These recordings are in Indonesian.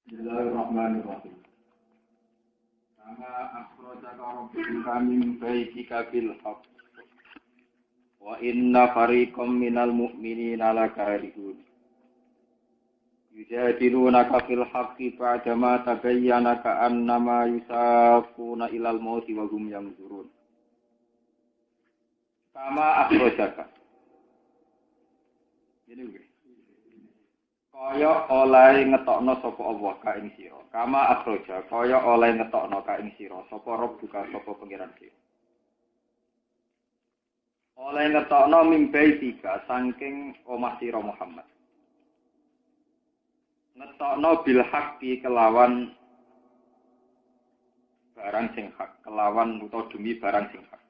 Bismillahirrahmanirrahim. Kama akhrajaka rabbuka min baitika bil haqq. Wa inna fariqam minal mu'minina lakarihun. Yujadilunaka fil haqqi ba'dama tabayyana ka'annama yusafuna ilal mauti wa hum yanzurun. Kama akhrajaka. Ini kaya oleh ngetokno sapa Allah ka ing sira. Kama akhraja kaya oleh ngetokno ka ing sira sapa Rabbuka sapa pangeran sira. Oleh ngetokno mimbai tiga saking omah sira Muhammad. Ngetokno bil haqqi kelawan barang sing hak, kelawan utawa demi barang sing hak.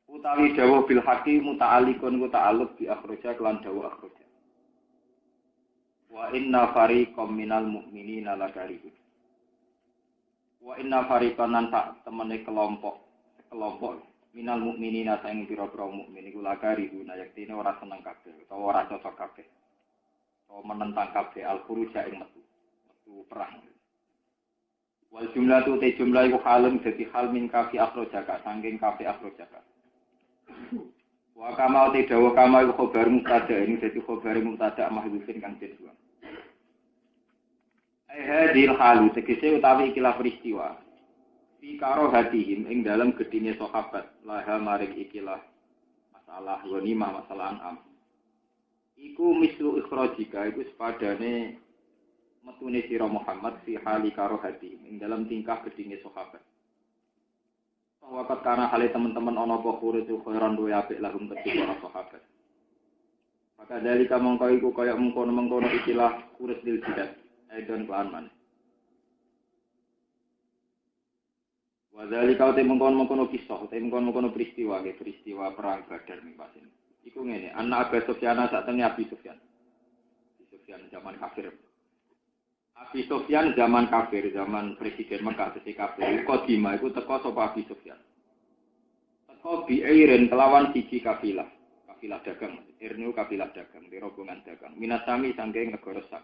Utawi dawuh bil haqqi muta'alliqun ta'alluq bi akhraja kelan dawuh akhraja. Wa inna fariqam minal mu'minina lakarihun. Wa inna fariqan lan tak temene kelompok minal mu'minina sing pira-pira mukmin iku lakarihun yaktine ora seneng kabeh utawa ora cocok kabeh. Utawa menentang kabeh al-khuruja ing metu perang. Wal jumlatu te jumlah iku halun dadi hal min kafi akhrajaka saking kafi akhrajaka. Wa kama te dawa kama iku khabar mubtada ini dadi khabar mubtada mahdhufin kang den buang. Hadil halu tegese utawi ikilah peristiwa. Fi karo hatihim ing dalam gedine sahabat laha maring ikilah masalah ghanimah masalah an'am. Iku mislu ikhrajika iku sepadane metune sira Muhammad fi hali karo hatihim ing dalam tingkah gedine sahabat. Wakat karena hal teman-teman ono apa khurus khairan duwe apik lahum kedhe para sahabat. Maka dari kamu iku kaya mengkono ikilah khurus dil jidat aidon kelan man. Wa dzalika te mengkono kisah, te mengkono peristiwa perang Badar ning pasen. Iku ngene, anak Abu Sufyan sak temne Abi Sufyan. Abi Sufyan zaman kafir. Abi Sufyan zaman kafir, zaman presiden Mekah ketika kafir, Qadimah iku teko sapa Abi Sufyan. Teko biiren kelawan siji kafilah dagang. Irnu kafilah dagang, di rombongan dagang. Minasami saking negara Sak.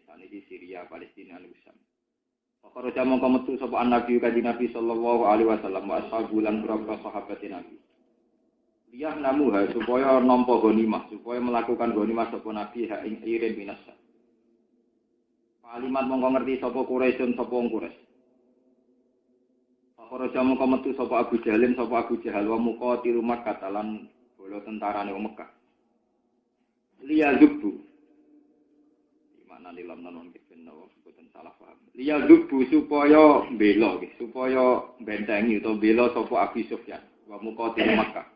Saniki Syria, Palestina lan Syam. Pakara mongko metu sapa Nabi kanjeng Nabi sallallahu alaihi wasallam wa ashabu lan berapa sahabat Nabi. Liyah namuha supaya nampa ghanimah, supaya melakukan ghanimah sapa Nabi ha ing iren minasa. Kalimat mongko ngerti sapa Quraisyun sapa wong Quraisy. Pakara mongko metu sapa Abu Jahal wa muqatil Makkah lan bola tentarane wong Mekah. Liya zubbu. Di mana di lam nanon ben boten salah paham. Liya zubbu supaya bela supaya bentengi utawa bela sapa Abi Sufyan wa muqatil Makkah.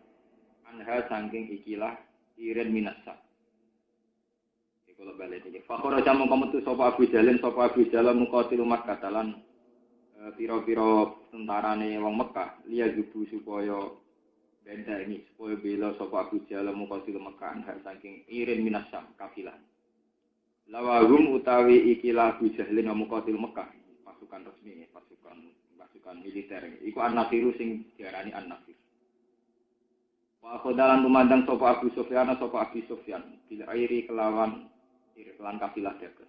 Anha saking ikilah iren minasa. Kalau balik ini, fakor aja mau komentu sopo Abu Jalal muqatil Makkah dalan piro-piro tentarane wong Mekah liya jubu supaya benda ini supaya bela sopo Abu Jalal muqatil Makkah hak saking irin minasam kafilah. Lawagum utawi ikilah Abu Jalal muqatil Makkah pasukan resmi pasukan militer. Iku an-Nafiru sing diarani an-Nafir. Wa khodalan tumandang sopo Abu Sufyan bila airi kelawan kafilah dagang.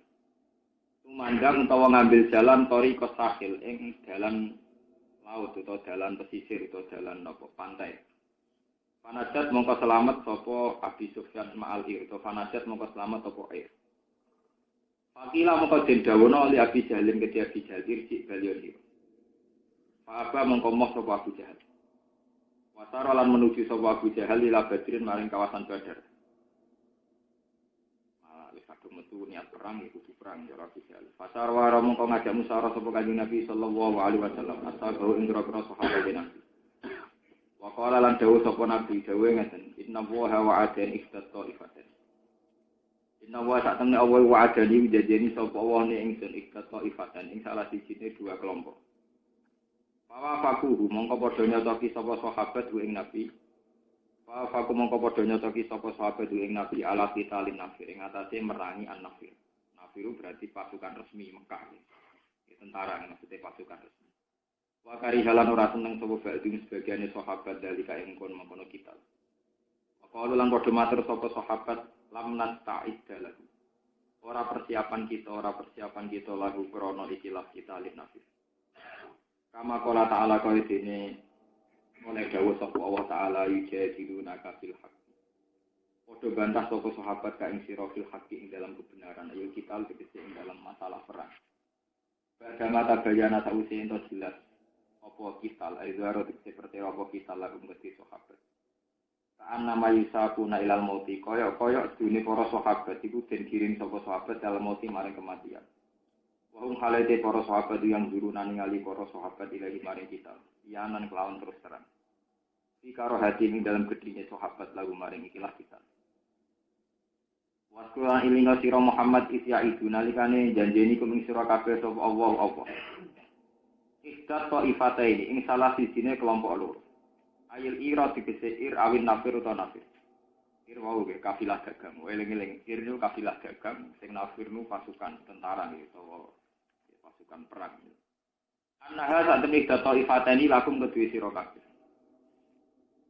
Tumandang utawa ngambil jalan Thariqas Sahil ing dalan laut utawa dalan pesisir utawa dalan pantai. Fanajat mongko selamat sapa Abi Sufyan ma'al ir utawa fanajat mongko selamat sapa air. Fakila mongko den dawono li Abi Jahalin kedhi Abi Jahal irji baliyoni. Fa mongko moh sapa Abu Jahal. Wasara lan menuju sapa Abu Jahal ila Badrin maring kawasan Badar. Kadung metu niat perang iku perang ya Rabi Jahal. Pasar waro mongko ngajak musyawarah sapa Kanjeng Nabi sallallahu alaihi wasallam asal ing pira-pira sahabat Nabi. Wa qala lan dawuh sapa Nabi dawuh ngeten, inna wa wa'adan iftato ifatan. Inna wa sak temne Allah wa'adani janjeni sapa Allah ne ingsun iftato ifatan ing salah sijine dua kelompok. Wa faquhu mongko padha nyotoki sapa sahabat ing Nabi. Faku mongko padha nyotoki sapa sahabat ing Nabi ala qitalin nafir ing atase merangi an-nafir. Nafiru berarti pasukan resmi Mekah. Tentara maksudnya pasukan resmi. Wa karihalan ora seneng sapa ba'dhi sebagiane sahabat dalika ing kono kita. Apa lan padha matur sapa sahabat lam nasta'id dalahu. ora persiapan kita lagu krono ikilah kita alif nafis. Kama qala ta'ala kaya dene oleh dawuh sapa Allah taala yujadiluna kafil haqq. Padha bantah sapa sahabat ka ing sira fil haqqi ing dalam kebenaran ayo kita tegese ing dalam masalah perang. Bagaimana tabayana sause ento jelas apa kita aizaro tegese pertera apa kita lagu mesti sahabat. Kaan nama yusakuna ilal mauti kaya dunia para sahabat iku den kirim sapa sahabat dalam mauti maring kematian. Wahum halate para sahabat yang juruna ningali para sahabat ilahi maring kita. Yanan kelawan terus terang. Di karo hati ing dalam gedine sahabat lagu maring ikilah kita. Waskulan ilinga sira Muhammad isya idu nalikane janjeni kuming sira kabeh sapa Allah. Ikhdat ta'ifataini ing salah sijine kelompok loro. Ayil ira tegese ir awin nafir utawa nafir. Ir wau ge kafilah dagang. Eling-eling ir niku kafilah dagang, sing nafir niku pasukan tentara utawa pasukan perang. Anaha satemik data ifatani lakum kedue sira kabeh.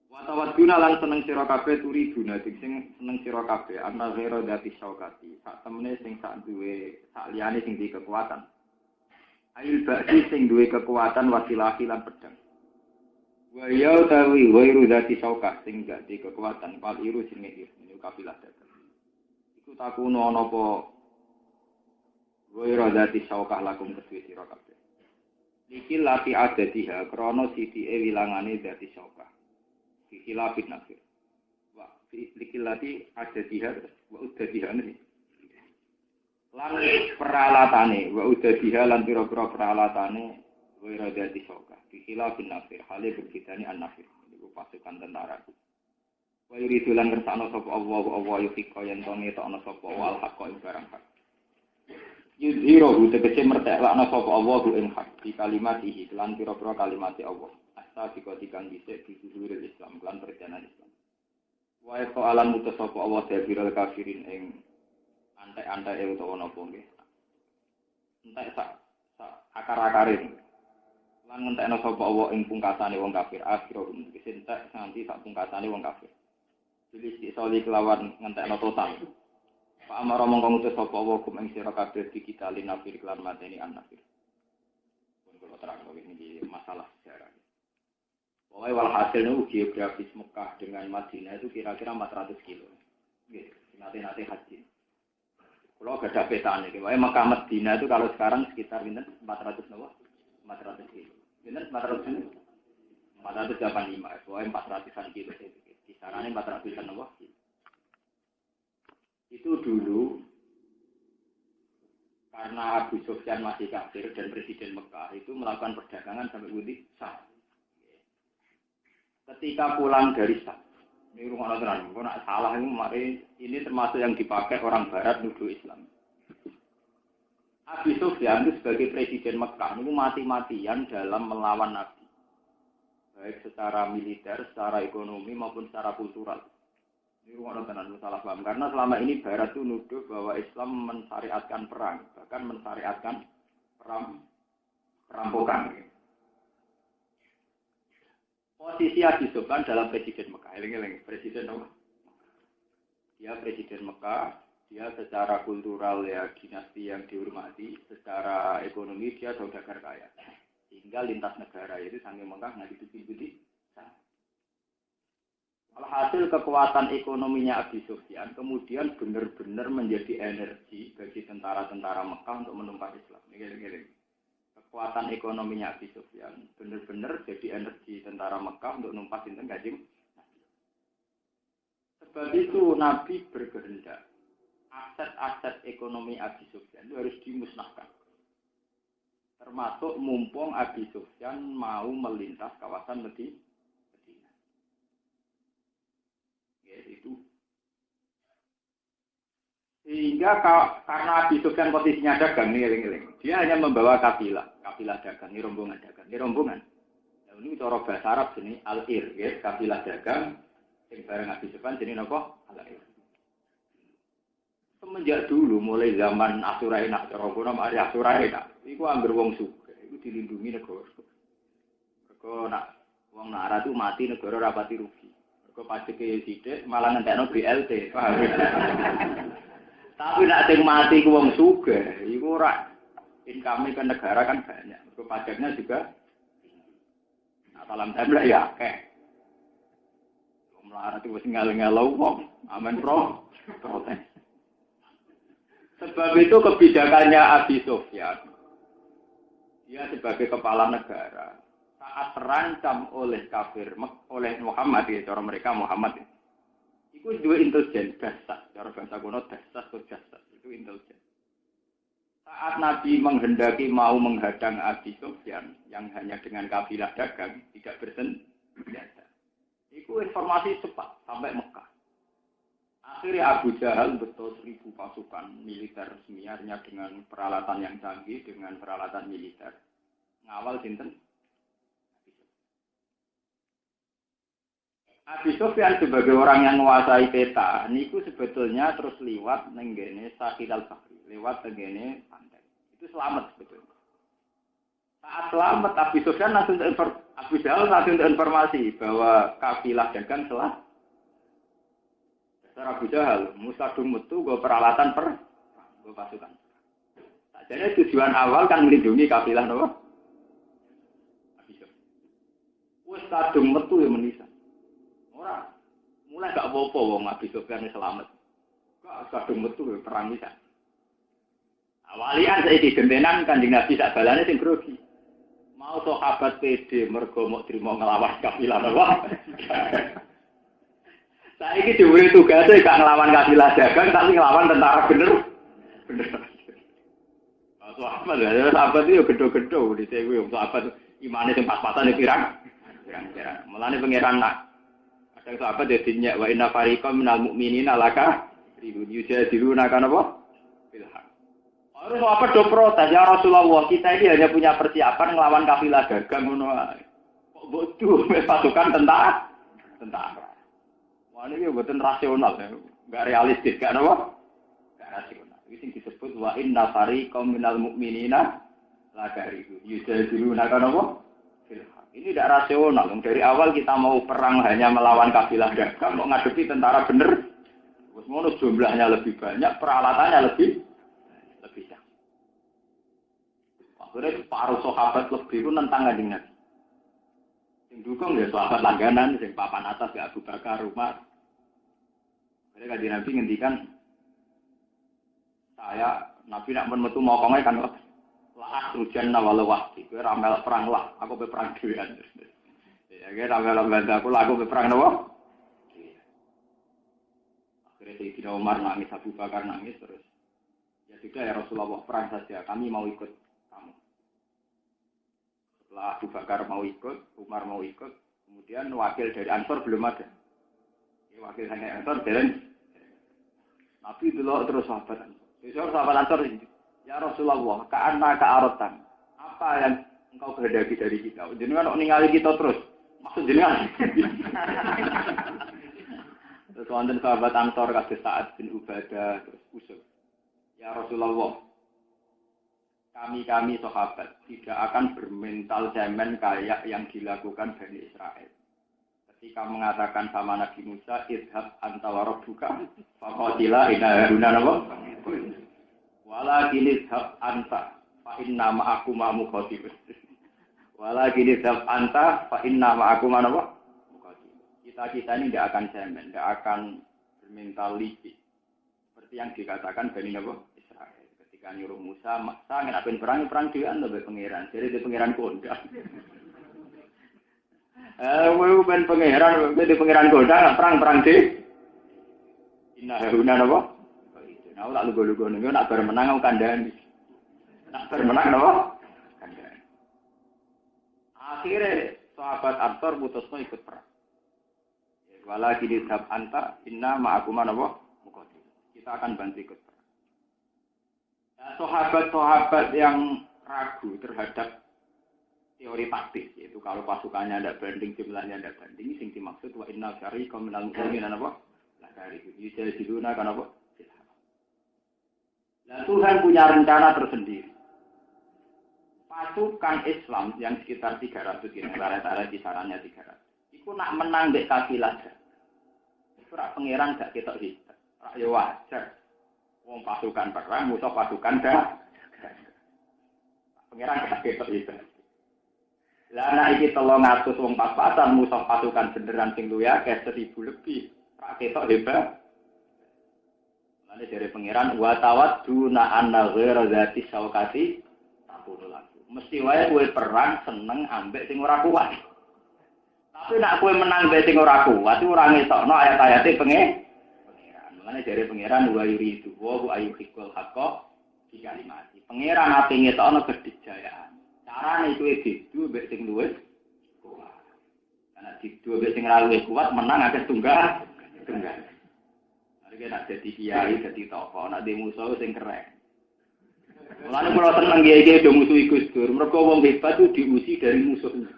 Wa tawadduna lan seneng sira kabeh turi guna sing seneng sira kabeh ana ghira dati syaukati. Sak temene sing sak duwe sak liyane sing duwe kekuatan. Ail ba'di sing duwe kekuatan wasilah lan pedang. Wa ya tawi ghairu dati syaukah sing gak duwe kekuatan pal iru jenenge niku kafilah dagang. Iku takuno ana apa ghairu dati syaukah lakum kedue sira kabeh. Iki lati adatiha krana sithike wilangane dadi syaukah. Iki lapit nafir. Wa iki lati adatiha wa udatiha niki. Lan peralatane wa udatiha lan pira-pira peralatane wira dadi syaukah. Iki lapit nafir hale berbedane an-nafir. Niku pasukan tentara. Wa yuridulan kersane sapa Allah yufika yen to ngetokno sapa wal haqqa ing barang hak. Yudhirohu tegese merteklakna sapa Allah ing hak di kalimatihi lan pira-pira kalimate Allah. Asa dikon dhisik disuhuril Islam lan perjalanan Islam. Wa alan mutus sapa Allah dabirul kafirin ing antek-anteke utawa napa nggih. Entek sak akar-akare. Lan ngentekno sapa Allah ing pungkasane wong kafir akhirun tegese entek nganti sak pungkasane wong kafir. Jadi soli kelawan ngentekno total. Pak Amar mongko ngutus sapa wa kum ing sira kabeh kita linafir lan mateni an-nafir. Pun kula terangno iki masalah sejarah. Pokoke walhasil niku geografis Mekah dengan Madinah itu kira-kira 400 kilo. Nggih, nanti haji. Kalau ada petane iki, wae Mekah Madinah itu kalau sekarang sekitar pinten? 400 nawa? 400 kilo. Pinten 400 kilo? 485, wae 400-an kilo. Kisarannya 400-an nawa? Itu dulu karena Abu Sufyan masih kafir dan presiden Mekah itu melakukan perdagangan sampai Budi Syam. Ketika pulang dari Syam, ini rumah tenan, kalau nak salah ini termasuk yang dipakai orang Barat nuduh Islam. Abu Sufyan itu sebagai presiden Mekah itu mati-matian dalam melawan Nabi, baik secara militer, secara ekonomi maupun secara kultural. Ini rumah tenan salah paham karena selama ini Barat itu nuduh bahwa Islam mensyariatkan perang, bahkan mensyariatkan perampokan. Posisi Abu Sufyan dalam presiden Mekah, presiden apa? Dia presiden Mekah, dia secara kultural ya dinasti yang dihormati, secara ekonomi dia saudagar kaya, sehingga lintas negara itu saking Mekah nggak ditutup-tutup. Alhasil kekuatan ekonominya Abu Sufyan kemudian benar-benar menjadi energi bagi tentara-tentara Mekah untuk menumpas Islam. Kekuatan ekonominya Abu Sufyan benar-benar jadi energi tentara Mekah untuk menumpas Kanjeng Nabi. Sebab itu Nabi berkehendak aset-aset ekonomi Abu Sufyan itu harus dimusnahkan. Termasuk mumpung Abu Sufyan mau melintas kawasan Madinah. Itu sehingga karena Abu Sufyan posisinya dagang dia hanya membawa kafilah dagang, ini rombongan dagang, Nah, ini cara bahasa Arab sini al-ir, ya, kafilah dagang sing bareng Abu Sufyan jenenge napa? Al-ir. Semenjak dulu mulai zaman Asuraina, cara kuno mari Asuraina, iku anggere wong sugih, iku dilindungi negara. Mergo nak wong nara itu mati negara rapati rugi. Kok pajak ke sidik malah ngentekno BLT, paham? Tapi nak sing mati ku wong sugih, iku ora income ke negara kan banyak. Pajaknya juga salam tempel ya akeh. Melarat itu wis ngal-ngalau wong, amen protes. Sebab itu kebijakannya Abi Sufyan, dia sebagai kepala negara, saat terancam oleh kafir, oleh Muhammad, ya, cara mereka Muhammad, itu dua intelijen, dasar, cara bahasa kuno dasar atau jasad, itu intelijen. Saat Nabi menghendaki mau menghadang Abi Sufyan, yang hanya dengan kabilah dagang, tidak bersenjata, itu informasi cepat sampai Mekah. Akhirnya Abu Jahal betul 1000 pasukan militer semiarnya dengan peralatan yang canggih, dengan peralatan militer. Ngawal sinten? Abi Sufyan sebagai orang yang menguasai peta, niku sebetulnya terus liwat nenggene Sahil al-Bahri, lewat nenggene pantai. Itu selamat sebetulnya. Saat selamat Abi Sufyan langsung Abu Jahal langsung informasi bahwa kafilah dagang telah Abu Jahal, Musa Dumut itu gue peralatan gue pasukan. Jadi tujuan awal kan melindungi kafilah nopo. Wes kadung metu ya menisa. Ora, mulai gak apa-apa wong Abi Sufyan selamat. Gak kadung metu ya perang bisa. Awalian saiki gentenan Kanjeng Nabi sak balane sing grogi. Mau sahabat PD mergo mau trimo nglawan kafilah nopo. Saiki diberi tugasnya gak ngelawan kafilah dagang, tapi ngelawan tentara bener. Sahabat ya, sahabat itu gedho-gedho di sini. Sahabat imane sing pas-pasan pirang. Mulane pangeran nak. Kadang sahabat ya dinyak wa inna fariqam minal mu'minina laka yujadiluna kan apa? Bilhaq. Harus sahabat do protes ya Rasulullah, kita ini hanya punya persiapan ngelawan kafilah dagang ngono ae. Kok bodoh pasukan tentara. Wah ini bukan rasional, nggak realistis, nggak apa? Nggak rasional. Ini disebut wa inna fariqam minal mu'minina la karihu. Yujadiluna kan apa? Ini tidak rasional. Dari awal kita mau perang hanya melawan kafilah dagang, mau ngadepi tentara bener. Terus mau jumlahnya lebih banyak, peralatannya lebih banyak. Akhirnya paruh sahabat lebih itu nentang Kanjeng Nabi. Yang dukung ya sahabat langganan, yang papan atas ya Abu Bakar, Umar. Jadi Kanjeng Nabi ngendikan saya Nabi nak metu mokonge kan lah hujan walau wahdi kowe ramel perang lah aku be perang dhewean. Ya kowe ramel bantu aku lah aku be perang nopo? Akhirnya Sayyidina Umar nangis, Abu Bakar nangis terus. Ya sudah ya Rasulullah perang saja, kami mau ikut kamu. Setelah Abu Bakar mau ikut, Umar mau ikut, kemudian wakil dari Ansor belum ada. Wakil hanya Ansor jalan. Nabi dulu terus sahabat Ansor ini. Ya Rasulullah, ka'anna ka'arotan. Apa yang engkau kehendaki dari kita? Jenengan kok ningali kita terus. Maksud jenengan. Terus wonten sahabat Ansor kados Sa'ad bin Ubadah terus usul. Ya Rasulullah, kami sahabat tidak akan bermental cemen kayak yang dilakukan Bani Israel. Ketika mengatakan sama Nabi Musa, idhab anta wa rabbuka faqatila inna haruna napa? Walakin idhab anta fa inna ma'akum muqatil. Walakin idhab anta fa inna ma'akum napa? Muqatil. Kita ini tidak akan cemen, tidak akan bermental licik. Seperti yang dikatakan Bani Israel. Ketika nyuruh Musa, maksa ngenapen perang dhewean lho pangeran. Jadi pangeran kondang. Kowe ben pangeran, di pangeran kondang perang di. Inna haruna napa? Nah, tak lugu-lugu niku nak bar menang kandhani. Nak bar menang napa? Kandhani. Akhire sahabat Ansor putusno ikut perang. Wala kidhab anta inna ma'akum napa? Muqatil. Kita akan bantu ikut perang. Nah, sahabat-sahabat yang ragu terhadap teori taktis, yaitu kalau pasukannya tidak banding, jumlahnya tidak banding, sing dimaksud wa inna syariqam minal mu'minin apa? La syariqu. Yujadiluna kan apa? Nah, Tuhan punya rencana tersendiri. Pasukan Islam yang sekitar 300 ini, rata-rata kisarannya 300. Itu nak menang dek kafilah. Itu rak pangeran gak ketok hit. Rak yo wajar. Wong pasukan perang, musuh pasukan dah. Pengiran kaget itu. Lah anak iki 300 wong pas-pasan musuh pasukan beneran sing luwih akeh 1000 lebih. Rak ketok hebat. Lan dari pengiran wa tawadduna anna ghairu zati saukati takunu laku. Mesti wae kowe perang seneng ambek sing ora kuat. Tapi nek kowe menang mbek sing ora kuat, ora ngetokno ayat-ayate pengiran. Mulane dari pangeran wa yuridu wa ayyuhikul haqqa di kalimat. Pangeran ate ngetokno kedijayaan. Carane kuwi didu mbek sing luwih kuat. Karena didu mbek sing ra luwih kuat menang akeh tunggal. Hari nek dadi kiai dadi tokoh, nek dhewe musuh sing keren. Mulane kula seneng kiai-kiai do musuhi Gus Dur. Mergo wong hebat itu diusi dari musuhnya.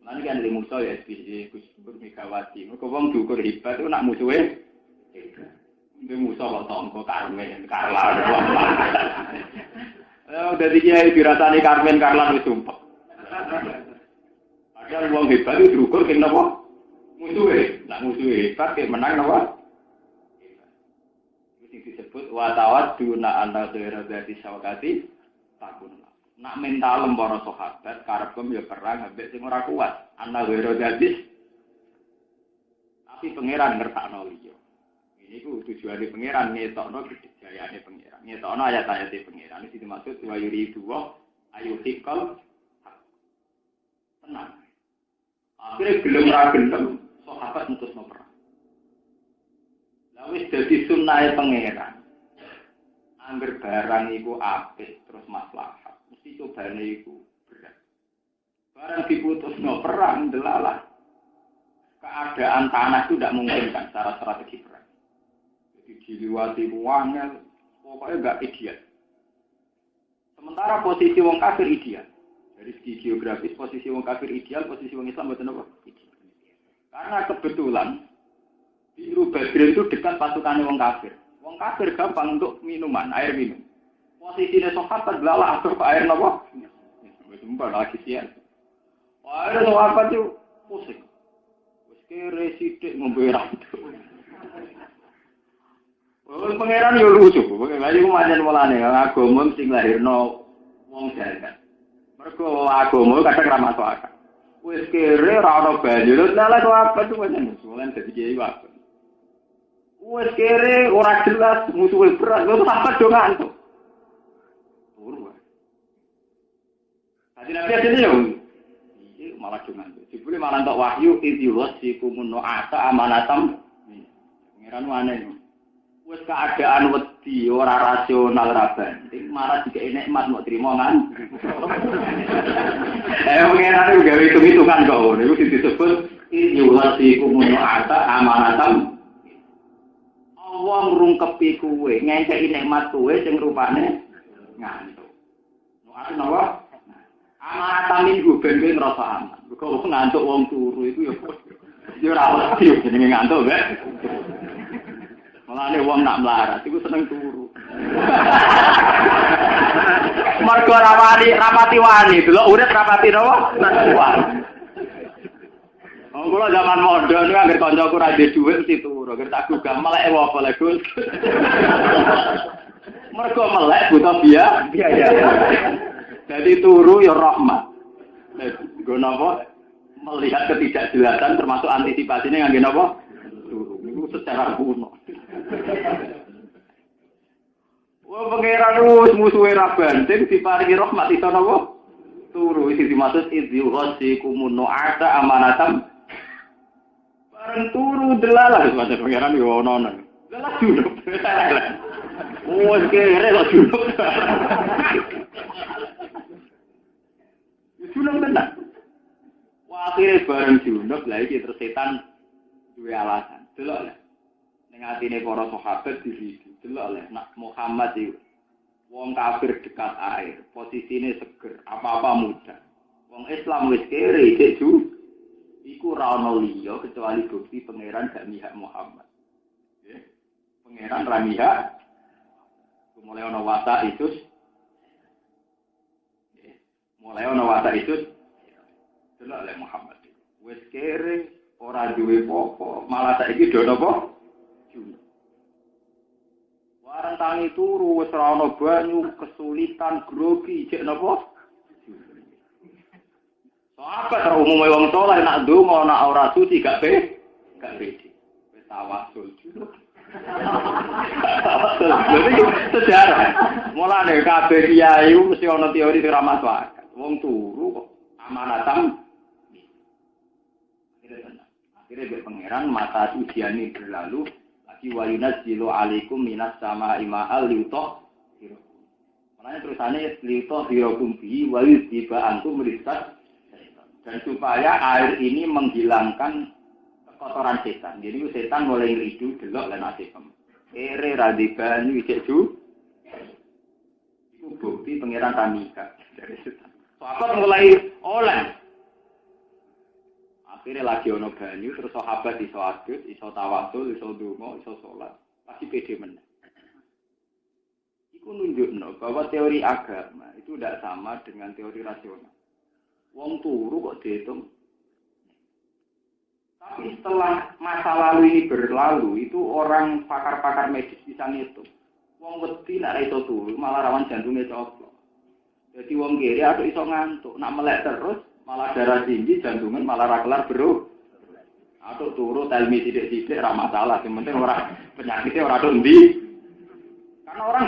Mulane kan di musuh ya SBY Gus Dur Megawati. Mergo wong diukur hebat itu nak musuhe ini musuh kok tonggo Karmen, Karlan. Udah dikiai dirasani Karmen, Karlan wis sumpah. Padahal wong hebat itu diukur keng napa? Musuhe. Nak musuhe hebat kek menang napa? Iki disebut wa tawadduna anna ghairu dzati syawkati takun. Nak mental para sahabat karepem ya perang ambek sing ora kuat. Anna ghairu dzati tapi pangeran ngertakno liya. Ini ku tujuane pangeran ngetokno kejayaane pangeran. Ngetokno ayat-ayate pangeran iki dimaksud wa yuridu wa ayyuhikal tenang. Akhire gelem ra gelem sahabat mutusno perang. Lah wis dadi sunnahe pangeran. Angger barang iku apik terus maslahat. Mesti cobane iku berat. Barang diputusno perang delalah. Keadaan tanah itu tidak memungkinkan secara strategi perang. Diliwati wangel, pokoknya enggak ideal. Sementara posisi wong kafir ideal. Dari segi geografis posisi wong kafir ideal, posisi wong Islam betul apa? Ideal. Karena kebetulan biru Badrin itu dekat pasukan wong kafir. Wong kafir gampang untuk minuman, air minum. Posisinya sahabat belalah atau air napa? Sumpah lagi sian. Air sahabat itu pusing. Wis kere sithik ngombe ra. Pangeran yo lucu, lha iku pancen mulane agama sing lahirno wong jagat. Mergo agama kadang ra masuk akal. Wis kere ra ono banyu, lha kok apa tuh pancen musuhan dadi kiai wae. Wis kere ora jelas musuhe berat, lha apa do ngantuk. Turu wae. Tadi nabi asline yo iki malah do ngantuk. Dibule malah entuk wahyu idhiwas sikumun ata amanatam. Pangeran aneh. Wes keadaan wedi ora rasional ra penting malah dikek nikmat mau trimo kan. Pengenan gawe hitung-hitungan kok ngono iku disebut yuwasi kumun ata amanatam. Allah ngrungkepi kuwe ngekeki nikmat kuwe sing rupane ngantuk. No ati napa? Amanatam iku ben kowe ngrasa aman. Kok ngantuk wong turu iku yo ora wedi jenenge ngantuk wae. Mulane wong nak melarat iku seneng turu. Mergo rapati wani, delok urip rapati napa? Wani. Kula zaman modern niku anggere kancaku ra duwe dhuwit mesti turu, anggere tak gugah melek apa le Gus. Mergo melek butuh biaya. Jadi turu ya rahmat. Nggo napa? Melihat ketidakjelasan termasuk antisipasinya ngangge napa? Turu. Niku secara kuno. Wah pangeran wis musuhe ra banting diparingi rahmat iso napa? Turu iki dimaksud idzi kumun nu'ata amanatam. Bareng turu delalah wis pangeran yo ono. Lah junub. Wes kere kok junub. Junub tenan. Wah akhire bareng junub lha iki terus setan duwe alasan. Delok lho. Ning atine para sahabat diri delok lek nak Muhammad iki wong kafir dekat air, posisine seger, apa-apa mudah. Wong Islam wis kere iki iku ra ono liya kecuali bukti pangeran gak mihak Muhammad. Nggih. Pangeran ra mihak. Mulai ono wasa itu. Nggih. Mulai ono wasa itu delok lek Muhammad. Wis kere ora duwe apa-apa, malah saiki do napa? Barang tangi turu wis ora ana banyu, kesulitan, grogi, cek napa? Sahabat umumé wong saleh nak ndonga nak ora suci gak pede. Wis tawasul. Jadi sejarah. Mulane kabeh kiai mesti ana teori sing ra masuk akal. Wong turu kok amanatan. Akhirnya berpengeran mata ujian berlalu. Wa yunazzilu 'alaikum minas sama'i ma'al liutoh. Makanya terusannya liutoh hirakum bihi wa yudhiba ankum rijsat. Dan supaya air ini menghilangkan kotoran setan. Jadi setan mulai ngridu delok lan asem. Ere radi banyu cek ju. Iku bukti pangeran Tamika dari setan. Sahabat mulai oleh. Akhirnya lagi ono banyu, terus sahabat iso adus, iso tawasul, iso donga, iso sholat. Pasti pede meneh. Iku nunjukno bahwa teori agama itu tidak sama dengan teori rasional. Wong turu kok dihitung. Tapi setelah masa lalu ini berlalu, itu orang pakar-pakar medis bisa ngitung. Wong wedi nek iso turu, malah rawan jantungnya coplok. Jadi wong kiri atau iso ngantuk, nak melek terus malah darah tinggi, jantungan malah ra kelar bro. Atau turu telmi sithik-sithik ra masalah, yang penting ora penyakitnya ora endi. Karena orang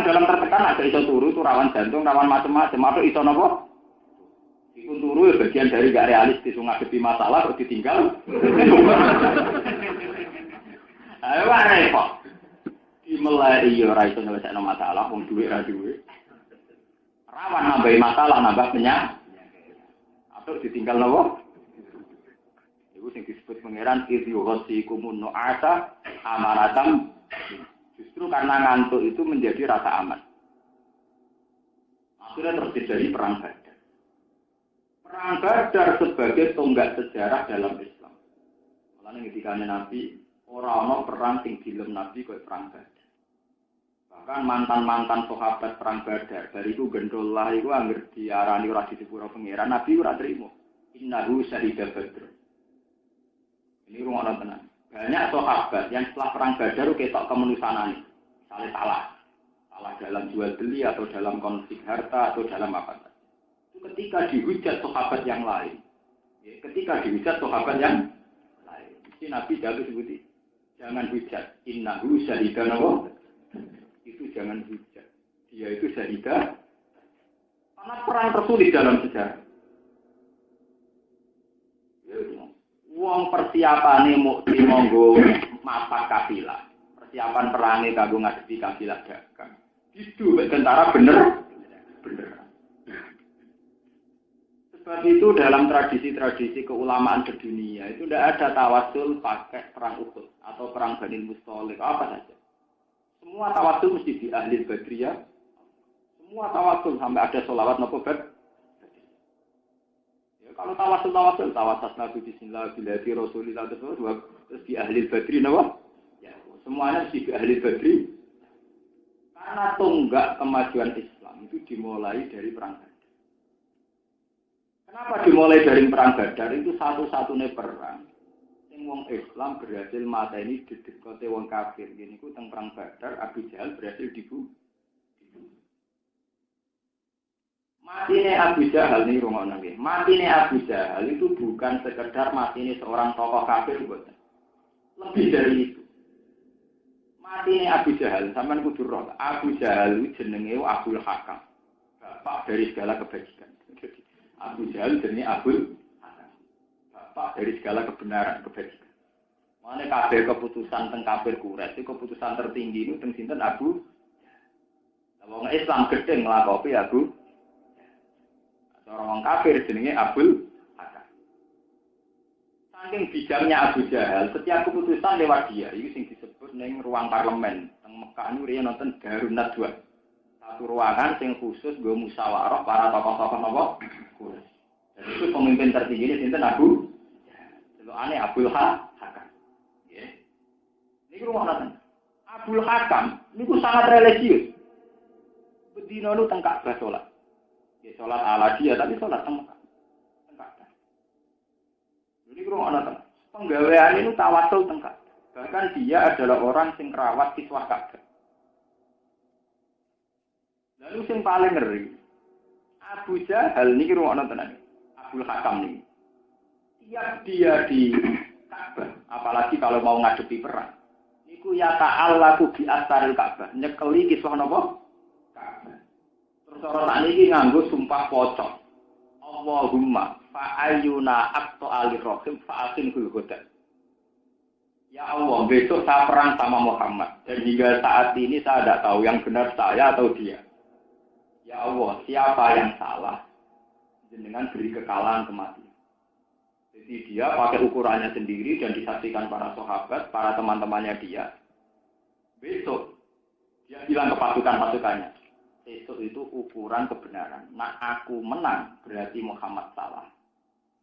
dalam tertekan ada iso turu itu rawan jantung, rawan macam-macam. Atau iso napa? Iku turu bagian dari gak realistis, ngadepi masalah kok ditinggal. Ayo repot. Dimulai yo ora iso nyelesaikno masalah, wong duwe ra duwe. Rawan nambah masalah, nambah penyakit. Ditinggal nopo? Iku sing disebut pangeran idzihosikumun nu'asa amaratam. Justru karena ngantuk itu menjadi rasa aman. Akhirnya terjadi perang Badar. Perang Badar sebagai tonggak sejarah dalam Islam. Mulane ketika Nabi ora ana perang sing dilem Nabi koyo perang Badar. Bahkan mantan-mantan sahabat perang Badar, dari itu gendollah itu anggar diarani ora disepuro pangeran, Nabi ora trimo. Innahu syahida Badr. Ini rumah tenan. Banyak sahabat yang setelah perang Badar ketok kemanusiaan, misalnya salah dalam jual beli atau dalam konflik harta atau dalam apa saja. Itu ketika dihujat sahabat yang lain. Mesti Nabi jatuh sebuti, jangan hujat. Innahu syahida nawa. Itu jangan hujat. Dia itu syahidah. Karena perang tersulit dalam sejarah. Wong persiapane mukti monggo mapak kafilah. Persiapan perangnya kanggo ngadepi kafilah dagang. Itu tentara bener. Sebab itu dalam tradisi-tradisi keulamaan sedunia itu tidak ada tawasul pakai perang Uhud atau perang Bani Mustalik apa saja. Semua tawasul mesti di ahli Badriyah. Semua tawasul sampai ada sholawat nopo Badr. Ya, kalau tawasul Nabi Bismillah biladi Rasulillah terus di ahli Badri nopo. Ya, semuanya mesti di ahli Badri. Karena tonggak kemajuan Islam itu dimulai dari perang Badar. Kenapa dimulai dari perang Badar? Itu satu-satunya perang wong Islam berhasil mateni didekote wong kafir. Gini ku teng perang Badar Abu Jahal berhasil dibunuh. Matine Abu Jahal nih rungono nggih. Matine Abu Jahal itu bukan sekedar matine seorang tokoh kafir mboten. Lebih dari itu. Matine Abu Jahal sampean kudu roh. Abu Jahal jenenge Abdul Hakam. Bapak dari segala kebajikan. Abu Jahal jenenge Abdul dari segala kebenaran kebajikan. Mane kabeh keputusan teng kafir Quraisy itu keputusan tertinggi itu teng sinten Abu. Wong Islam gedhe nglakopi Abu. Orang kafir jenenge Abdul Hakam. Saking bijaknya Abu Jahal, setiap keputusan lewat dia. Itu sing disebut ning ruang parlemen teng Mekah niku riyen nonton Darun Nadwa. Satu ruangan sing khusus nggo musyawarah para tokoh-tokoh napa Quraisy. Dan itu pemimpin tertinggi sinten Abu. Aneh Abdul Hakam. Ya. Ini rumah nonton. Abdul Hakam ini sangat religius. Bedino lu teng Ka'bah salat. Ya salat ala dia tapi salat teng Ka'bah. Ini rumah nonton. Penggawean itu tawasul teng Ka'bah. Bahkan dia adalah orang sing rawat siswa Ka'bah. Lalu sing paling ngeri, Abu Jahal niki rumakno tenan. Abdul Hakam niki. Tiap dia di Ka'bah, apalagi kalau mau ngadepi perang. Niku ya ta'allaku bi astaril Ka'bah, nyekeli kisah napa? Ka'bah. Terus ora niki nganggo sumpah pocong. Allahumma fa'ayyuna aqta alirrahim fa'asin hulhudan. Ya Allah, besok saya perang sama Muhammad. Dan hingga saat ini saya tidak tahu yang benar saya atau dia. Ya Allah, siapa yang salah? Dengan beri kekalahan kematian. Jadi dia pakai ukurannya sendiri dan disaksikan para sahabat, para teman-temannya dia. Besok, dia bilang ke pasukan-pasukannya. Besok itu ukuran kebenaran. Nah aku menang, berarti Muhammad salah.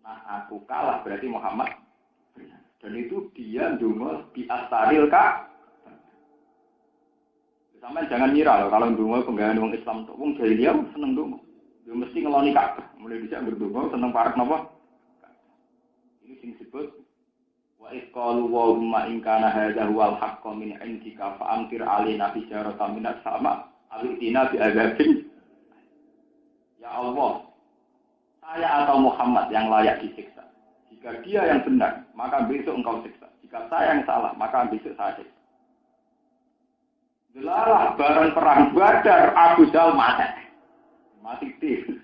Nah aku kalah, berarti Muhammad benar. Dan itu dia ndonga di astaril Ka'bah. Sampai jangan ngira loh kalau ndonga penggawean wong Islam tok wong jahiliyah seneng ndonga. Dia mesti ngeloni Ka'bah. Mulai dijak berdonga seneng parek napa? Ini sing disebut wa isqalu wa umma in kana hadza huwal haqqu min indika fa amtir alaina hijaratan minas sama awitina bi azabin. Ya Allah, saya atau Muhammad yang layak disiksa. Jika dia yang benar, maka besok engkau siksa. Jika saya yang salah, maka besok saya siksa. Delalah bareng perang Badar, Abu Jahal mati tim.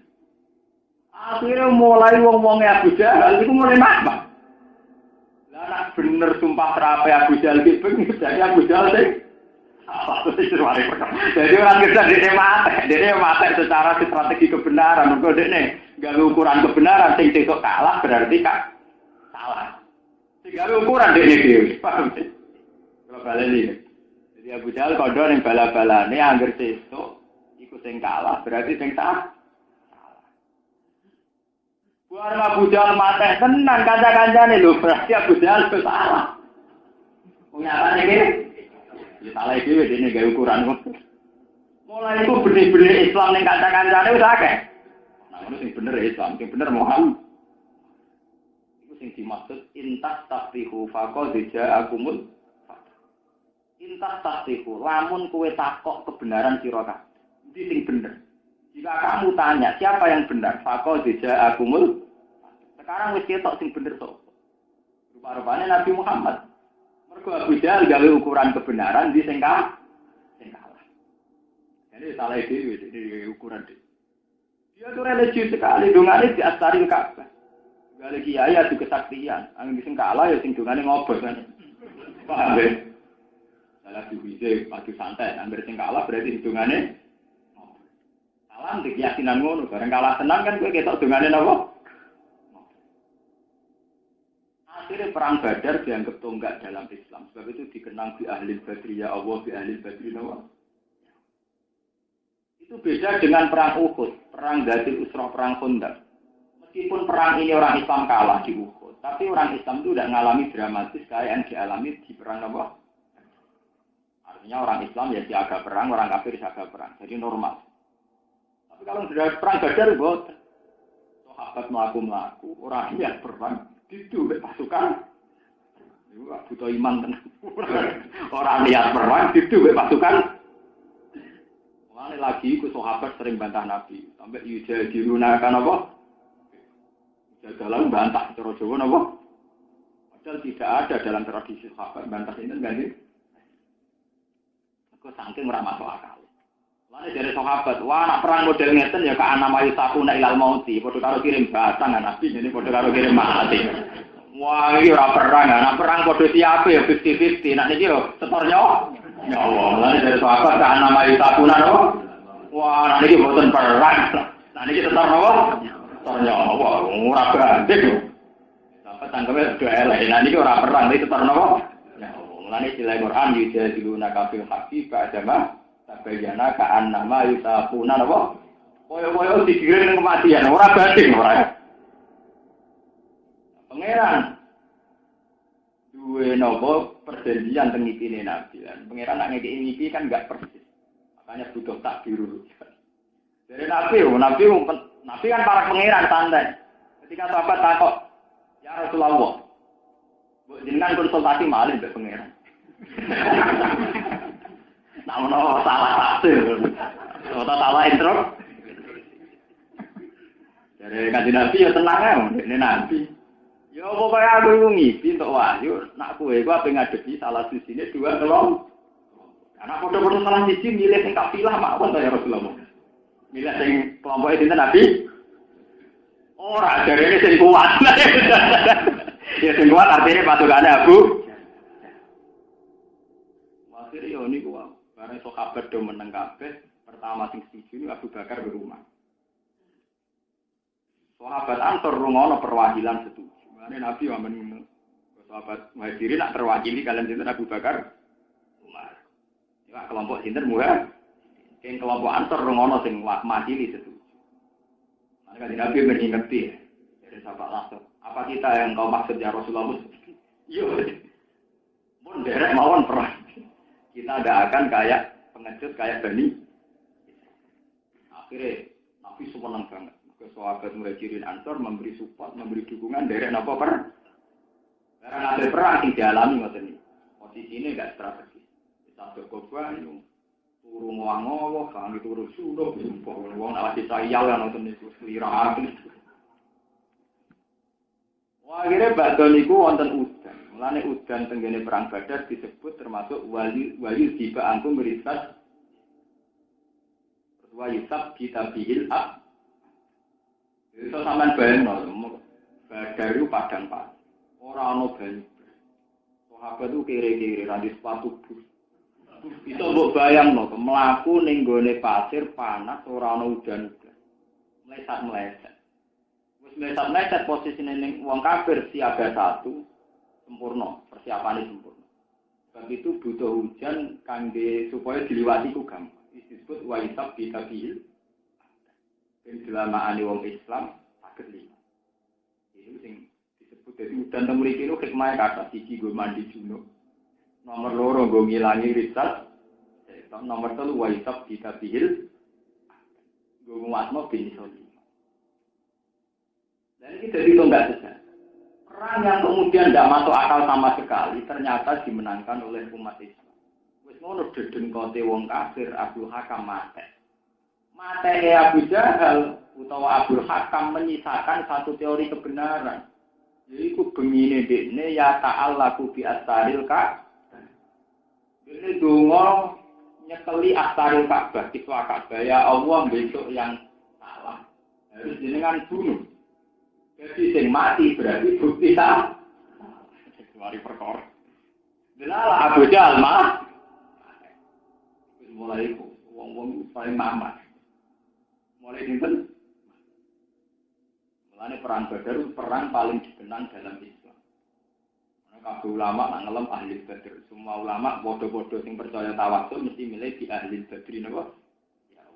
Akhirnya mulai wong-wongnya Abu Jahal itu mulai makmah. Lah nak bener sumpah terape Abu Jahal iki bengis, jadi Abu Jahal sing jadi orang kita dia mati secara strategi kebenaran. Mergo dekne gawe ukuran kebenaran sing sesuk kalah berarti kak salah. Tiga ukuran dia ini, paham? Kalau balik jadi Abu Jahal kondo yang bala-balane angger sesuk ikut yang kalah berarti yang salah. Buar Abu Jahal mati tenan kanca-kancane lho berarti Abu Jahal salah. Nyatane iki ya salah iki dene gawe ukuran. Mulai itu benih-benih Islam ning kanca-kancane wis akeh. Nah ngono sing bener Islam, sing bener Muhammad. Yang dimaksud intas taktihu faqad ja'akumul intas taktihu lamun kowe takok kebenaran sira kabeh iki sing bener jika kamu tanya siapa yang benar faqad ja'akumul sekarang wis ketok sing bener to rupa-rupane Nabi Muhammad mergo Abu Jahal gawe ukuran kebenaran di sing kalah jadi salah dhewe iki ukuran dia tuh religius sekali dongane di astaril Ka'bah. Gale kiai adu kesaktian, angin sing kalah ya sing dongane ngobos kan. Paham ya? Salah diwise maju santai, angger sing kalah berarti dongane ngobos. Salam di keyakinan ngono, bareng kalah tenan kan kowe ketok dongane napa? Akhirnya perang Badar dianggap tonggak dalam Islam. Sebab itu dikenang bi ahli Badri ya Allah bi ahli Badri napa? Itu beda dengan perang Uhud, perang Ghadir Usrah, perang Khandaq. Meskipun perang ini orang Islam kalah di Uhud, tapi orang Islam itu tidak mengalami dramatis kayak yang dialami di perang apa? Artinya orang Islam ya siaga perang, orang kafir siaga perang, jadi normal. Tapi kalau sudah perang Badar, buat sahabat melaku, orang yang perang itu pasukan, itu butuh iman tenang. Orang niat perang itu pasukan. Mulai lagi, sahabat sering bantah Nabi, sampai Yuja dirunakan apa? Dalam bantah cara Jawa napa? Padahal tidak ada dalam tradisi sahabat bantah ini enggak sih? Aku saking ora masuk akal. Lalu dari sahabat, wah nak perang model ngeten ya ka ana mayu sakuna ilal mauti, padha karo kirim batang Nabi ini padha karo kirim mati. Wah iki ora perang, ana perang padha siape ya 50-50. Nak niki lho setor nyawa. Ya Allah, lalu dari sahabat ka ana mayu sakuna napa? Wah, nak niki boten perang. Nak niki setor napa? Ternyata ora banding. Sampai tangkeme do elek. Lah niki ora perang, iki tetep napa? Ya, mulane sila Quran yujadiluna kafil haqqi ba'dama tabayyana ka'annama yusafuna napa? Koyo-koyo digiring ning kematian, ora banding ora. Pangeran duwe napa perjanjian teng ngipine Nabi. Pangeran nak ngeki ngipi kan enggak persis. Makanya butuh takdir. Dari Nabi kan para pangeran santai. Ketika sahabat takut, ya Rasulullah, jenengan konsultasi malih mbek pangeran. Namun salah tafsir. Atau salah intro. Dari kanjeng Nabi ya tenang ae, ini Nabi. Ya pokoknya aku ngisi untuk wahyu, nak kowe iku ape ngadepi salah sisine dua kelompok. Anak padha-padha salah sisi milih sing kafilah mawon ta ya Rasulullah. Milih sing kelompok sinten Nabi? Ora jarene sing kuat. Ya sing kuat artinya patukane Abu. Masih yo niku wae. Bareng sahabat do meneng kabeh, pertama sing setuju Abu Bakar di rumah. Sahabat Ansor rungono perwakilan setuju. Mane Nabi wamen sahabat Muhajirin nak terwakili kalian sinten Abu Bakar Umar. Ya kelompok sinten Muhajirin. Sing kelompok Ansor rungono sing makili setuju. Mane kan Nabi mengingetti dari sahabat langsung. Apa kita yang kau maksud ya Rasulullah? Iya. Mun derek mawon perang. Kita tidak akan kayak pengecut kayak Bani. Akhirnya Nabi senang banget. Sahabat Muhajirin Ansor memberi support, memberi dukungan dari napa perang. Karena ada perang yang dialami ngoten iki. Posisine enggak strategis. Kita coba itu turu ngowo, kang turu sudo, sumpah wong ala disayal kan ngoten niku seliraan. Wah, akhirnya badhe niku wonten udan. Mulane udan tenggene perang Badar disebut termasuk wali tiba angkum merisat wa yusab kita bihil ab. Itu sampean bayangno, Badar itu padang pasir. Ora ana banyu. Sahabat itu kiri-kiri ra di sepatu bus. Itu mbok bayangno, mlaku ning gone pasir panas ora ana udan-udan. Meleset-meleset. Wis meleset-meleset posisine ning wong kafir siaga 1 sempurna, persiapane sempurna. Sebab itu butuh hujan kangge supaya diliwati ku gampang. Disebut wa isab bitabil. Ben dilamaane wong Islam saged lima. Itu sing disebut dadi udan teng mriki niku hikmah kata siji nggo mandi junub. Nomor 2 nggo ngilangi risat. Nomor 3 wa isab bitabil. Nggo nguatno bin soli. Dan ini jadi tonggak saja. Perang yang kemudian tidak masuk akal sama sekali ternyata dimenangkan oleh umat Islam. Wis ngono deden kote wong kafir Abu Hakam mate. Mate Abu Jahal utawa Abu Hakam menyisakan satu teori kebenaran. Yaitu begini dekne ya ta'allaku bi astaril Ka'bah. Ini donga nyekeli astaril Ka'bah kiswa Ka'bah ya Allah besok yang salah. Harus jenengan bunuh. Jadi sing mati berarti bukti tak. Mari perkara. Delala Abu Jahal mah. Mulai wong-wong paling mamat. Mulai dinten. Mulane perang Badar itu perang paling dikenang dalam Islam. Kabeh ulama nak ngelem ahli Badar. Semua ulama bodoh-bodoh sing percaya tawasul mesti milih di ahli Badar napa? Ya.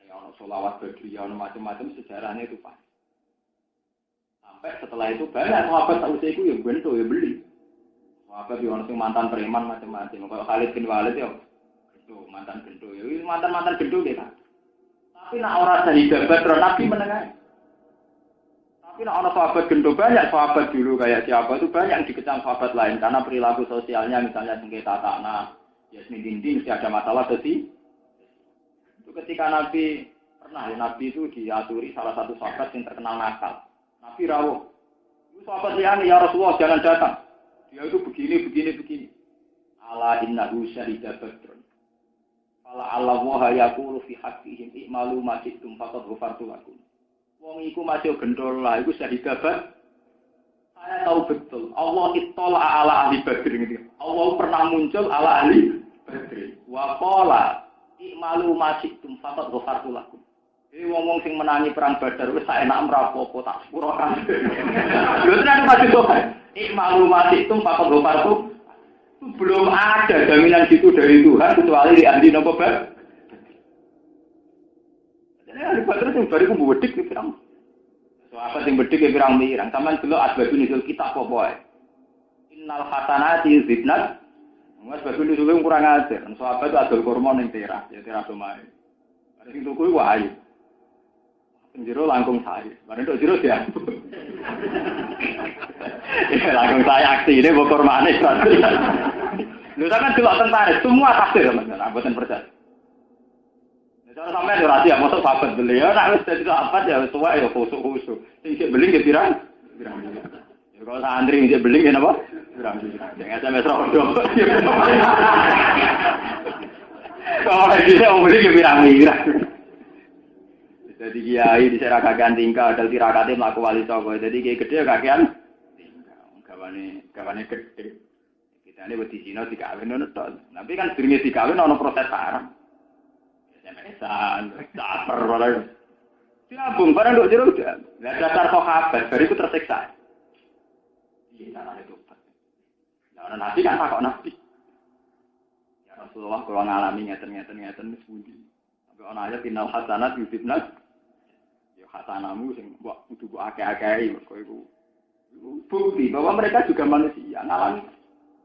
Ana selawat Badriyah ana macam-macam sejarahnya itu pas. Sampai setelah itu banyak sahabat tak usah itu ya bento ya beli. Sahabat yang orang mantan preman macam-macam. Kalau Khalid bin Walid ya itu mantan gendo ya mantan gendo kita. Tapi nak orang dari Badar Nabi menengah. Tapi nak orang sahabat gendo banyak sahabat dulu kayak siapa itu banyak yang dikecam sahabat lain karena perilaku sosialnya misalnya sengketa tanah, ya dinding mesti ada masalah sesi. Itu ketika Nabi pernah ya Nabi itu diaturi salah satu sahabat yang terkenal nakal. Nabi rawuh. Itu sahabat liane ya Rasulullah jangan datang. Dia itu begini. Ala innahu syahida badr. Fala Allah wa yaqulu fi haqqihim i'malu ma shi'tum faqad ghafartu lakum. Wong iku masih gendol lah, iku syahida badr. Saya tahu betul. Allah ittala ala ahli badr gitu. Allah pernah muncul ala ahli badr. Wa qala i'malu ma shi'tum faqad ghafartu lakum. Ini ngomong sing menangi perang Badar wis sak enak mrapopo tak sepuro kan. Lho tenan masih doa. Ikmalu mati itu fakir gopar itu belum ada jaminan gitu dari Tuhan kecuali di ahli nopo Badar. Jadi ahli Badar sing bari ku wedik iki pirang. So apa sing wedik iki pirang-pirang. Sampeyan delok asbabun nuzul kitab apa wae. Innal hasanati zibnat. Asbabun nuzul kurang ajar. So apa itu adol kurma ning teras, ya teras omahe. Ada sing tuku wae ayu. Jero langkung saya, bareng tok jero dia. Langkung saya aksi ini bokor manis. Lu kan delok tentara semua tafsir teman-teman, mboten percaya. Cara sampean yo rahasia mosok sahabat beli ya nek wis dadi sahabat ya tuwa ya khusuk-khusuk. Sing sik beli nggih pirang? Ya kalau santri sik beli nggih napa? Pirang. Sing SMS rodo. Kalau bisa mau beli nggih pirang-pirang. Jadi kiai di serakakan tingkah ada tirakate mlaku wali songo. Jadi kiai gede kakean gawane gede. Kita ini wedi Cina dikawin ngono tok. Tapi kan durunge dikawin ana proses sarang. SMS-an, caper ora. Diambung barang nduk jero udah. Lah dasar sahabat bariku tersiksa. Iya carane tobat. Lah nabi kan takok nabi. Ya Rasulullah kalau ngalami ngeten wis pundi. Sampai ana ayat innal hasanat yudhibnas ya hasanamu sing mbok kudu akeh-akehi mergo iku bukti bahwa mereka juga manusia ngalami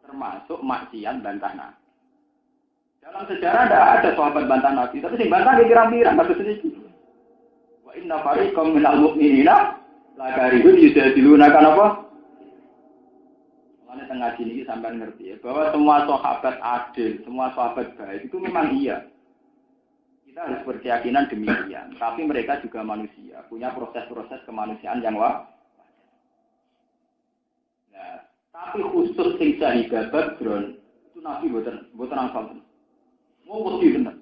termasuk maksiat bantah nabi. Dalam sejarah tidak ada sahabat bantah nabi, tapi sing bantah kira-kira maksud sedikit. Wa inna fariqam minal mu'minina la karihun yujadiluna kan apa? Mulane tengah sini sampean ngerti ya, bahwa semua sahabat adil, semua sahabat baik itu memang iya. Kita harus berkeyakinan demikian, tapi mereka juga manusia, punya proses-proses kemanusiaan yang wajar. Nah, tapi khusus sing syahidat Badr itu nabi boten angsal. Mau mesti bener.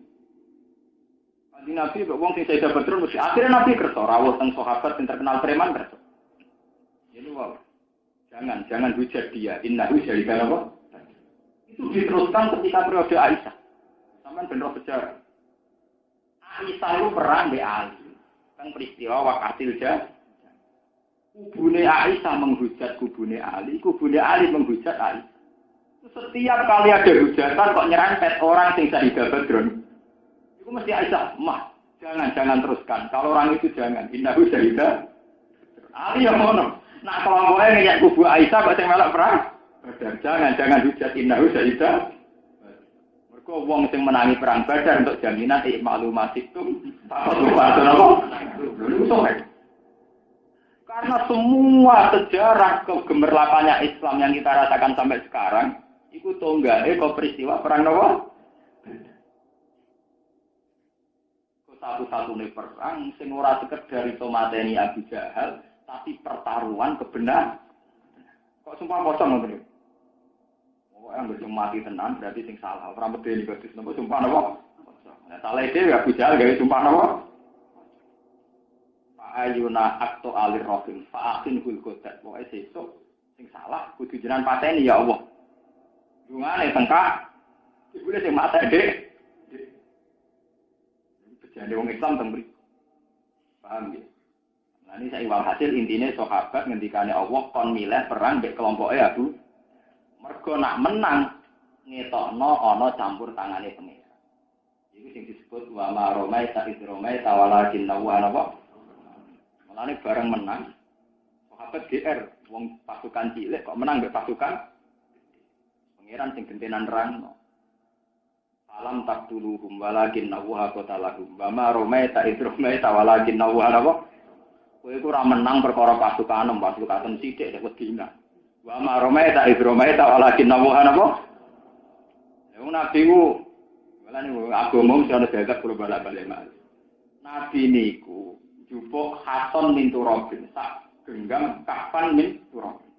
Kanjeng Nabi wong sing syahidat Badr mesti akhirnya Nabi kersa rawuh teng sahabat sing terkenal preman kersa. Ini wow. Jangan hujat dia. Innahu syahidan apa? Itu diteruskan ketika periode Aisyah. Sampeyan bener sejarah. Aisyah itu perang di Ali. Teng peristiwa wakatil jah. Kubune Aisyah menghujat kubune Ali menghujat Aisyah. Setiap kali ada hujatan kok nyerempet orang sing syahidah Badr. Itu mesti Aisyah, "Mah, jangan teruskan. Kalau orang itu jangan. Innahu syahidah." Ali yang ngono. Nah, kalau boleh ngejak kubu Aisyah kok sing melok perang. Badar, jangan hujat innahu syahidah. Mergo wong sing menangi perang Badar untuk jaminan maklumasitum. Tak lupa apa? Karena semua sejarah kegemerlapannya Islam yang kita rasakan sampai sekarang iku tonggale kok peristiwa perang napa? Kok satu-satunya perang sing ora sekedar iso mateni Abu Jahal, tapi pertaruhan kebenaran. Kok sumpah pocong ngoten. Oh, yang wis mati tenan berarti sing salah. Ora medeni kok napa sumpah napa? Nah, salah dhewe Abu Jahal gawe sumpah napa? Ayuna akto alir rohim fa'akin hul kodat. Pokoknya sesuk sing salah kudu jenengan pateni ya Allah. Dungane tengkak dibule sing mate dek. Bejane wong Islam teng mriki. Paham ya? Nah ini saya hasil intinya sahabat ngendikane Allah kon milih perang mbek kelompoke Abu. Mergo nak menang ngetokno ana campur tangane pengira. Iku sing disebut wa ma romaita idromaita walakin wa napa? Mulane bareng menang, sahabat GR, wong pasukan cilik kok menang mbek pasukan pangeran sing gentenan nerangno. Alam taqtuluhum walakin nawha qatalahum. Wa ma ramaita idromaita walakin nawha napa? Kowe iku ora menang perkara pasukan sithik nek wedina. Wa ma ramaita idromaita walakin nawha napa? Wong nabi ku mulane agama mesti ana jagat kula balik-balik mas. Nabi niku jupuk Hasan min Turabin, sak genggam kapan min Turabin.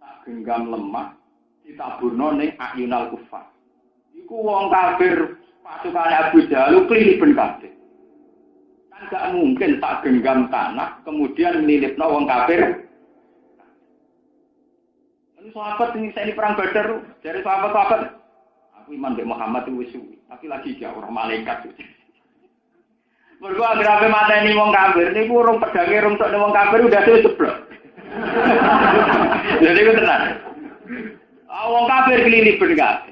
Sak genggam lemah ditaburno ning ayunal kufar. Iku wong kafir pasukan Abu Jahal kliliben kabeh. Kan gak mungkin sak genggam tanah kemudian nilipno wong kafir. Ini sahabat sing saya perang Badar, dari sahabat-sahabat aku iman mbek Muhammad wis suwi, tapi lagi jauh orang malaikat. Mergo agrape mateni wong kafir niku urung pedange rung tok wong kafir udah seblok. Jadi ku tenan. Wong kafir keliliben kabeh.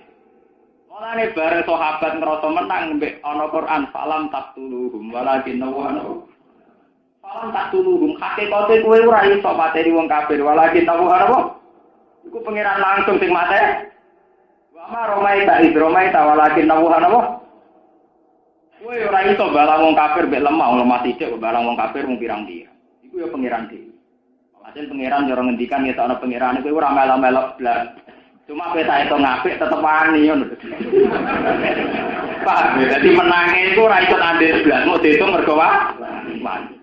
Mulane bareng sahabat ngrasa menang mbek ana Quran salam taqtuluhum walakin nawano. Salam taqtuluhum hakikate kowe ora iso mateni wong kafir walakin nawano. Iku pangeran langsung sing mate. Wa ma romaita idromaita walakin nawano. Kowe ora iso balang wong kafir mbek lemah sithik balang wong kafir mung pirang-pirang. Iku ya pangeran dhewe. Hasil pangeran yo ora ngendikan yen ana pangeran kowe ora melok-melok blas. Cuma kowe tak itu ngapik tetep wani ngono. Paham ya? Jadi menangnya itu rakyat ambil belas, mau dihitung mergo wani.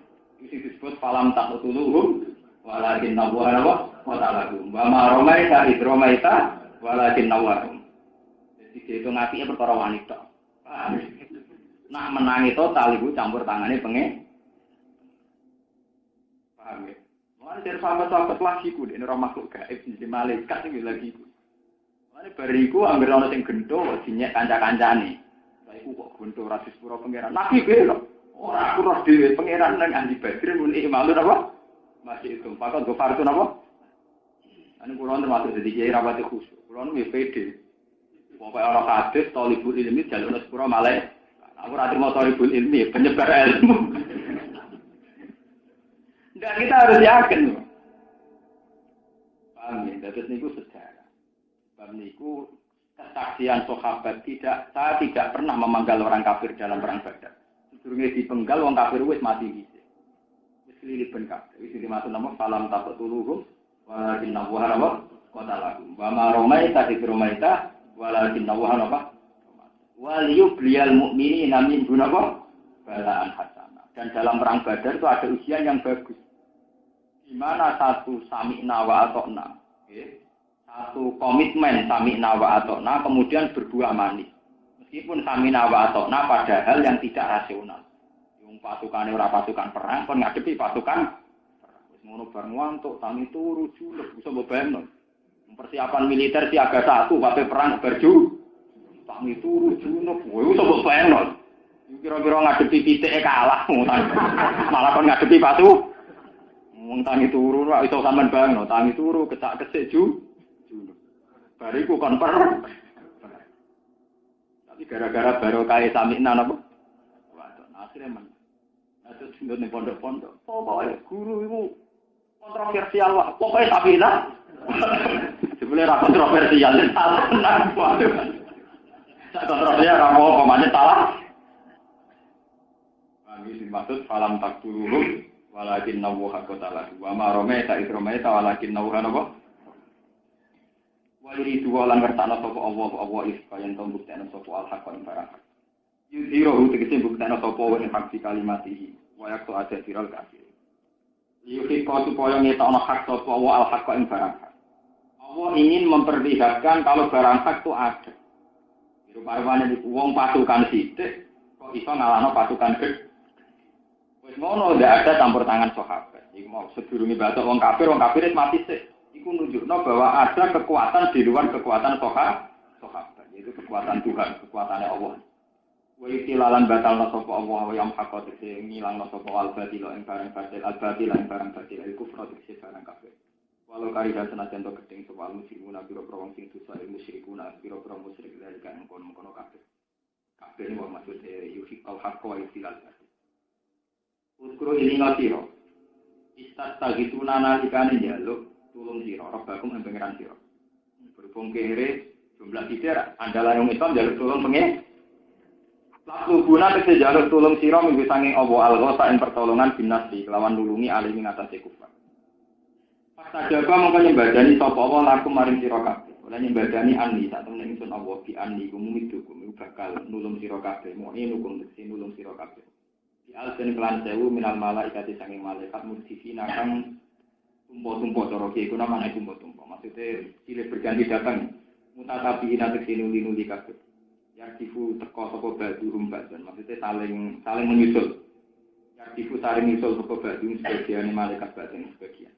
Itu disebut falam tak utuluhum, walakin nabuhan apa? Watalahum. Wa ma romaita idromaita, walakin nawarum. Jadi dihitung hatinya perkara wanita. Paham ya? Nak menangi total ibu campur tangannya pengen. Paham ya? Mana dari sahabat-sahabat lagi ku, ini orang makhluk gaib, jadi malaikat ini lagi ku. Mana bariku ambil orang yang gendong, dinyak kanca-kancane. Saya ku kok gendong rasis pura pengeran. Nabi belok. Orang aku roh di pengeran dan ahli badrin muni malu apa? Masih itu. Pakon go fartu apa? Ane kurang termasuk jadi kiai rapat khusus. Kurang lebih pede. Pokoknya orang hadis, tolibul ilmi jalur sepura malai. Aku rati mau tolibul ilmi, penyebar ilmu. Dan kita harus yakin. Paham ya? Jadi niku sejarah. Paham niku kesaksian sahabat saya tidak pernah memanggal orang kafir dalam perang Badar. Sedurunge dipenggal wong kafir wis mati dhisik. Wis liliben kabeh. Wis dimaksud nama salam taqtuluhum walakin nawwara qatalahum. Wa ma romaita bi romaita walakin nawwara wal yubliyal mu'minina min gunapa balaan hasanah. Dan dalam perang Badar itu ada ujian yang bagus. Di mana satu sami'na wa ata'na, satu komitmen sami'na wa ata'na, kemudian berbuah manis. Meskipun sami'na wa ata'na padahal yang tidak rasional. Yang pasukan ora pasukan perang, kon ngadepi pasukan perang. Wis ngono bareng wantuk, tangi turu julek, bisa mbayangno. Persiapan militer siaga 1, kabeh perang berju. Tangi turu julek, kowe iso mbayangno. Kira-kira ngadepi pitike kalah, malah kon ngadepi pasukan. Wong tangi turu ora iso sampean bangno, tangi turu kecak-kecik ju. Bariku kon per. Tapi gara-gara barokah sami'na napa? Waduh, akhirnya men. Terus ndone pondok-pondok. Pokoke guru iku kontroversial wae. Pokoke sami'na. Sebenarnya ra kontroversial, salah nang waduh. Sak kontroversial ra apa maneh salah. Bagi dimaksud falam taktuluhum walakin nawwaha qatalah wa ma romaita idromaita walakin nawwaha apa wa yuridu lan ngertana sapa Allah iskayan tombukten sapa al-haq ing barang yudhiru tegese bukten sapa wa ing hak kalimatihi wa yaktu ada viral kafir yuhiko supaya ngetokno hak sapa Allah al-haq ing barang Allah ingin memperlihatkan kalau barang hak itu ada rupane wong pasukan sithik kok iso ngalahno pasukan gede. Ngono ndak ada campur tangan sahabat. Iku mau sedurunge batok wong kafir wis mati sik. Iku nunjukno bahwa ada kekuatan di luar kekuatan sahabat, yaitu kekuatan Tuhan, kekuatannya Allah. Wa itilalan batalna sapa Allah wa yam haqqat sing ngilangno sapa al-batil ing barang batil al-batil ing barang batil iku kufur sing barang kafir. Walau karidan senajan to gedeng sapa muslimun pira-pira wong sing dosa musyrikuna pira-pira musyrik dari kan kono kafir. Kafir wong maksude yuhikal haqqa wa itilal Uskro ini ngasiro, istat tagi tunana likane jaluk tulung siro, robakum yang pengiran siro. Berhubung kere jumlah tidak, andalan yang Islam jaluk tulung pengen. Lalu guna tegese jaluk tulung siro minggu sanging Allah al-ghasa yang pertolongan binasi kelawan nulungi alim ngatasi kufar. Pas jaga mongko nyembadani sapa Allah lakum maring siro kabeh. Oleh nyembadani anni sak temene ingsun Allah bi anni kumidukum bakal nulung siro kabeh, mu'inukum tegese nulung siro kabeh. Al-Jan kelan sewu minal malaikati sanging malaikat mudhifina kang tumpo-tumpo cara ki iku namane tumpo-tumpo. Maksudnya silih berganti datang mutatabiina tegese nuli-nuli kabeh. Yartifu teko sapa badhum badhan. Maksudnya saling menyusul. Yartifu saling menyusul sapa badhum sebagian malaikat badhan sebagian.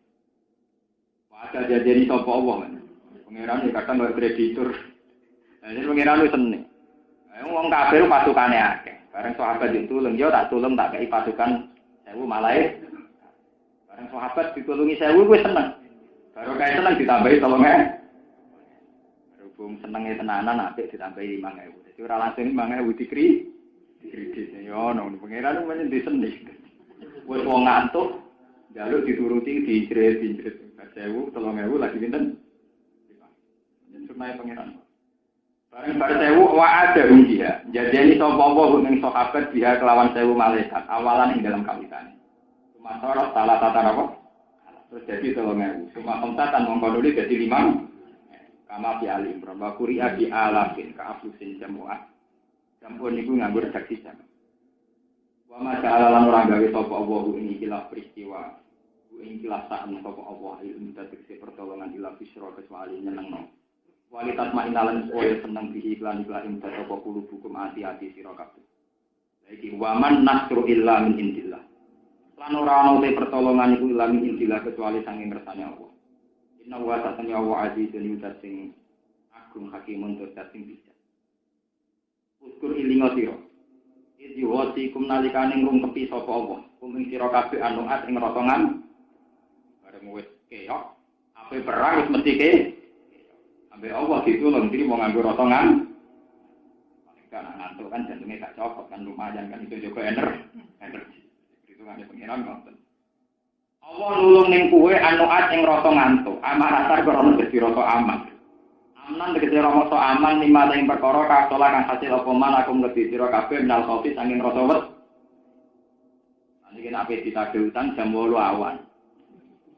Wadah jadi sapa Allah men. Pangeran ya kadang karo kreditur. Nah, ini pangeran wis seneng. Wong kafir pasukane akeh. Bareng sahabat ditulung, yo tak tulung tak kei pasukan 1000 malaikat. Bareng sahabat ditulungi 1000 kuwi seneng. Baru kae seneng ditambahi 3000. Berhubung senenge tenanan apik ditambahi 5000. Dadi ora langsung 5000 dikredit. Yo ono pangeran men diseni. Wis wong ngantuk, njaluk dituruti dijret-jret. 1000, 3000 lagi pinten? Sunai pangeran. Barang sewu wa ada dia. Jadi sapa apa ning sahabat dia kelawan 1000 malaikat awalan ing dalam kawitan. Cuma sorot salah tata apa? Terus jadi 3000. Cuma kontatan mongko nuli jadi 5. Kama fi alim. Wa quri'a bi alafin ka aflusin jamu'ah. Campur niku nganggo redaksi jam. Wa ma ja'ala lan ora gawe sapa Allah ing ikilah peristiwa. Ing ikilah sa'an sapa Allah ilmu tegese pertolongan ila bisra kecuali nyenengno. Walitas ma'inalan supaya seneng bihi iklan ing sapa kulo hukum ati-ati sira kabeh. Iki waman nasru illa min indillah. Lan ora ana te pertolongan iku illa min indillah kecuali saking kersane Allah. Inna wa ta'ala wa azizun yutasing agung hakimun tur sing bijak. Uskur ilinga sira. Idi wati kum nalikane ngrungkepi sapa Allah. Kuming sira kabeh anuat ing rotongan. Bareng wis keok, ape perang wis mesti ke. Ambe Allah ditulung diri mau nganggo rotongan. Paling kan ngantuk kan jantungnya gak copot kan lumayan kan itu juga energi. Itu kan pengiran ngoten. Allah nulung ning kuwe anuat ing rasa ngantuk. Amanah krono dadi rasa aman. Aman tegese rasa aman lima ing perkara kasola kang hasil apa man aku ngerti sira kabeh menal kopi saking rasa wet. Niki nek ape ditagih utang jam 8 awan.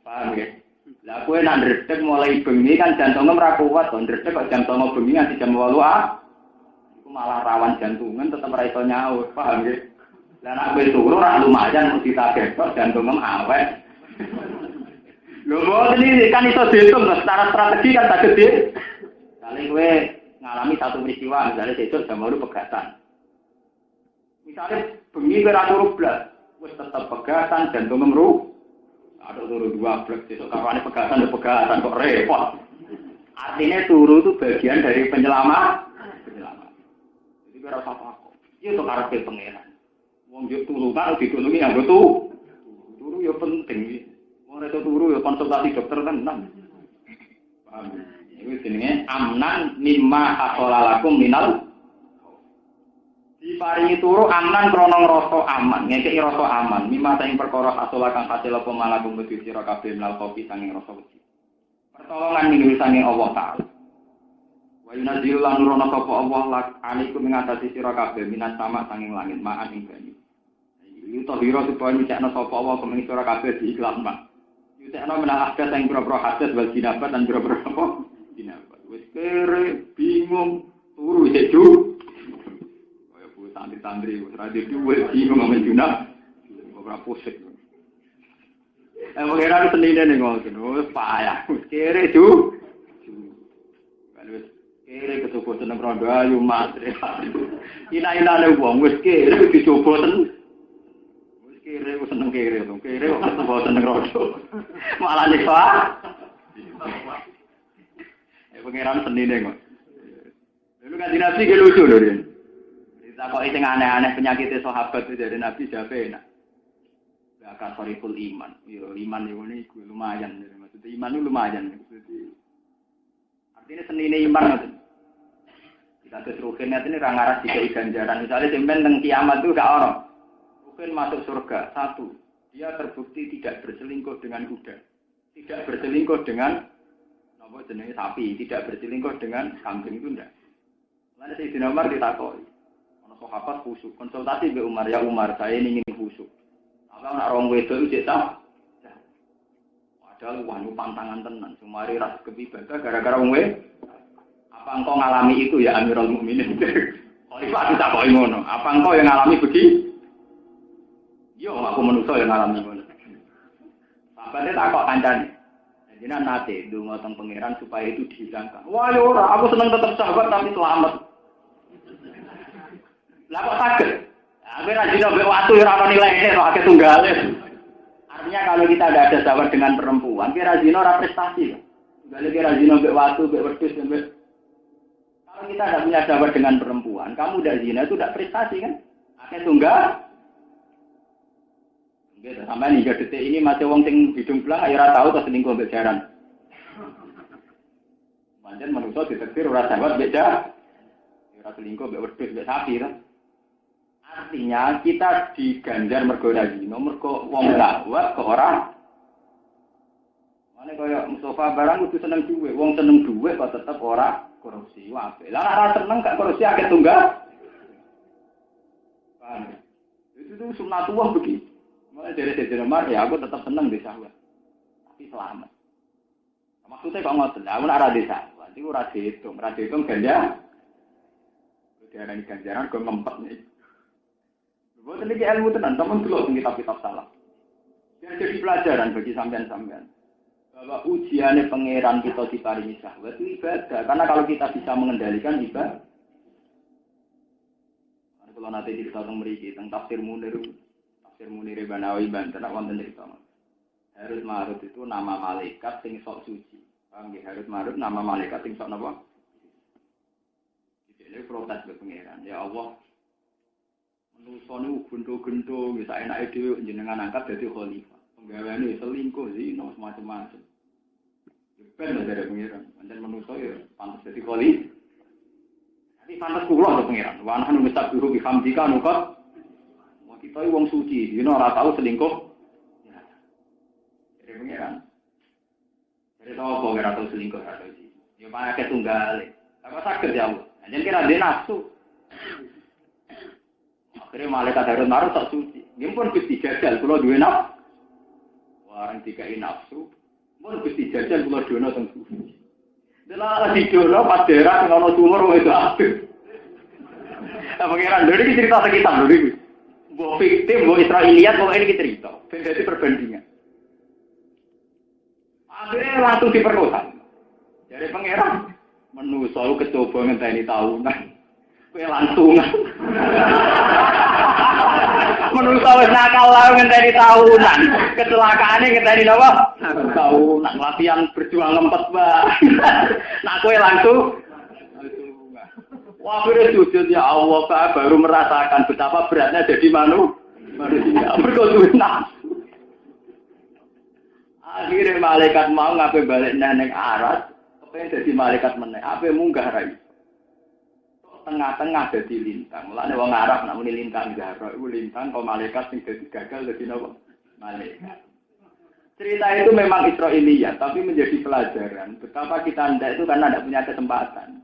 Paham ya? Lah kowe nak ndredeg mulai bengi kan jantungnya ora kuat to, ndredeg kok jam 09.00 bengi nganti jam 8 iku malah rawan jantungan tetep ora iso nyaur, paham ya? Lah nek kowe turu ora lumayan mesti ditagih kok jantungnya awet. Lho mboten iki kan iso diitung secara strategi kan tak gede. Kali kowe ngalami satu peristiwa, misalnya sesuk jam 8 pegatan. Misalnya bengi ora turu blas, wis tetep pegatan jantung ngemru. Ada turu 2 blek sesuk kawane pegatan kok repot. Artinya turu itu bagian dari penyelamat. Jadi ora usah takut. Iki to karepe pangeran. Wong yo turu kan ditulungi nganggo turu yo penting. Wong ora turu yo konsultasi dokter tenan. Paham? Ini jenenge amnan mimma hasolalakum minal. Diparingi turu amnan krana ngrasa aman, ngekeki rasa aman. Mimma sing perkara hasolakan hasil apa malakum wedi sira kabeh minal kopi sanging rasa wedi. Pertolongan ning sanging Allah Taala. Wa yunazzilu lan nurono sapa Allah lak alaikum ing atase sira kabeh minas sama sanging langit ma'an ing banyu. Yuto biro supaya nyekno sapa Allah kumeng sira kabeh diikhlas mak. Yutekno menal ahdas sing boro-boro hadas wal jinabat lan boro-boro apa? Jinabat. Wis kere bingung turu seju. Kaya bu santri-santri wis ra duwe bingung men junah. Ora pusing. Mengira senine ning ngoten. Wis payah. Wis kere ju. Wis kere kecoba seneng rondo ayu matre. Ina-inane wong wis kere dicoba seneng. Wis kere wis seneng kere to. Kere kok kecoba seneng rondo. Malah nyiksa. Pengiran senine kok. Dulu kan Nabi ge lucu lho, Rin. Ditakoki sing aneh-aneh penyakit sahabat itu dari Nabi siapa enak. Bakal soriful iman. Yo iman niku lumayan. Maksudnya iman itu lumayan. Artinya senine iman ngoten. Kita terus rugen ini ra ngaras dikai ganjaran. Misalnya sampean teng kiamat itu gak ono. Rugen masuk surga. 1. Dia terbukti tidak berselingkuh dengan kuda. Tidak berselingkuh dengan apa jenenge sapi, tidak berselingkuh dengan kambing itu ndak. Lalu Sayyidina Umar ditakoki. Ana sahabat khusyuk, konsultasi mbek Umar, ya Umar, saya ingin khusyuk. Apa nak rong wedok iki tak? Padahal wanu pantangan tenan, sumari ras kebibadah gara-gara wong apa engkau ngalami itu ya Amirul Mukminin? Khalifah ditakoki ngono. Apa engkau yang ngalami begitu? Yo, aku manusa yang ngalami ngono. Sahabatnya takok kancane. Jadi nate donga teng pangeran supaya itu dihilangkan. Wah ya ora, aku seneng tetap sahabat tapi selamat. Lah kok saged? Aku ra dino mbek watu ora ono nilainya kok akeh tunggale. Artinya kalau kita tidak ada sahabat dengan perempuan, kira zina ora prestasi. Tunggale kira zina mbek watu, mbek wedhus, mbek. Kalau kita tidak punya sahabat dengan perempuan, kamu udah zina itu tidak prestasi kan? Akeh tunggal. Gitu, sampai nih detik ini masih wong sing hidung belang, akhirnya tahu terus selingkuh mbek jaran. Manjen manusia ditetir ora sahabat beda, ora selingkuh mbek wedhus mbek sapi kan. Artinya kita diganjar mergo zina, mergo wong lawat ke orang. Mane kaya Mustafa barang kudu seneng duwe, wong seneng duwe kok tetep ora korupsi wae. Lah ora seneng gak korupsi akeh tunggal. Paham? Itu tuh sunatullah begitu. Mulai dari Sayyidina Umar, ya aku tetap senang di sahabat. Tapi selamat. Maksudnya kok ngoten, aku nak ra di sahabat, iku ra diitung ganja. diarani ganjaran kok ngempet nih. Buat ini ilmu tenan, teman dulu kitab-kitab salah. Biar jadi pelajaran bagi sampean-sampean. Bahwa ujiannya pangeran kita diparingi syahwat itu ibadah. Karena kalau kita bisa mengendalikan ibadah. Kalau nanti cerita tentang mereka, tentang tafsir Munir Banawi Banten, wonten cerita. Harut Marut itu nama malaikat sing sok suci. Paham ya? Harut Marut nama malaikat sing sok napa? Jadi protes ke pangeran. Ya Allah, manusa niku gendho-gendho, wis enake dhewe jenengan angkat dadi khalifah. Penggaweane selingkuh zina macam-macam. Ben dari pangeran, pancen manusa ya pantes dadi khalifah. Tapi pantes kula lho pangeran. Wa nahnu musabbihu bihamdika nukat. Kita wong suci, dina ora tau selingkuh. Dari pangeran. Dari tahu apa ora tau selingkuh ora iki. Ya pakai tunggal. Apa saged ya Allah. Jangan kira dia nafsu. Akhirnya malaikat Harun Marut tak suci. Dia pun Gusti jajal kalau duwe nafsu. Orang dikai nafsu, pun Gusti jajal kalau dono teng suci. Delah lagi dono pas daerah ngono sumur wis apik. Pangeran lho iki cerita sekitar lho iki. Mbok fiktif, mbok Israiliyat kok ini cerita. Ben dadi perbandingan. Akhirnya langsung diperkosa. Dari pangeran menuso kecoba ngenteni tahunan. Kowe langsungan. Menuso wis nakal lah ngenteni tahunan. Kecelakaane ngenteni napa? Tahunan latihan berjuang ngempet, Mbak. Nak kowe langsung. Wah, akhirnya sujud ya Allah, saya baru merasakan betapa beratnya jadi manusia. Berkoduh nafsu. Akhirnya malaikat mau ngapain balik neneng aras. Apa jadi malaikat meneh? Apa munggah rai? Tengah-tengah jadi lintang. Mulane wong Arab nak muni lintang jaro, iku lintang kok malaikat sing dadi gagal dadi napa? Malaikat. Cerita itu memang Israiliyat, tapi menjadi pelajaran betapa kita ndak itu karena tidak punya kesempatan.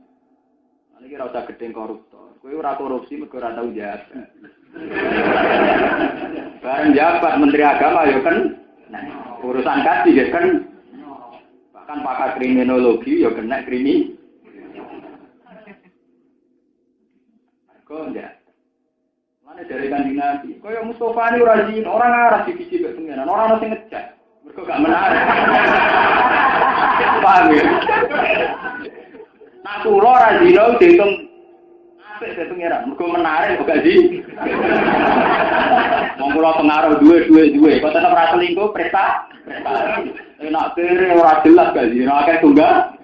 Ini kira usah gedeng koruptor. Kowe ora korupsi mergo ora tau jabat. Bareng jabat Menteri Agama ya kan. Nah, urusan kasih ya kan. Bahkan pakar kriminologi ya kena krimi. Kok enggak? Mana dari Kanjeng Nabi? Kaya Mustofa ini rajin, orang arah dikisi ke pengiran, orang masih ngecek. Mereka gak menarik. Paham ya? Nah, kulo rajin dong, dihitung apik ke pengiran. Mereka menarik, kok gak sih? Mau kulo pengaruh dua. Kau tetap rasa selingkuh, prestasi. Enak kere, orang jelas gak sih? Nah, kayak tunggal.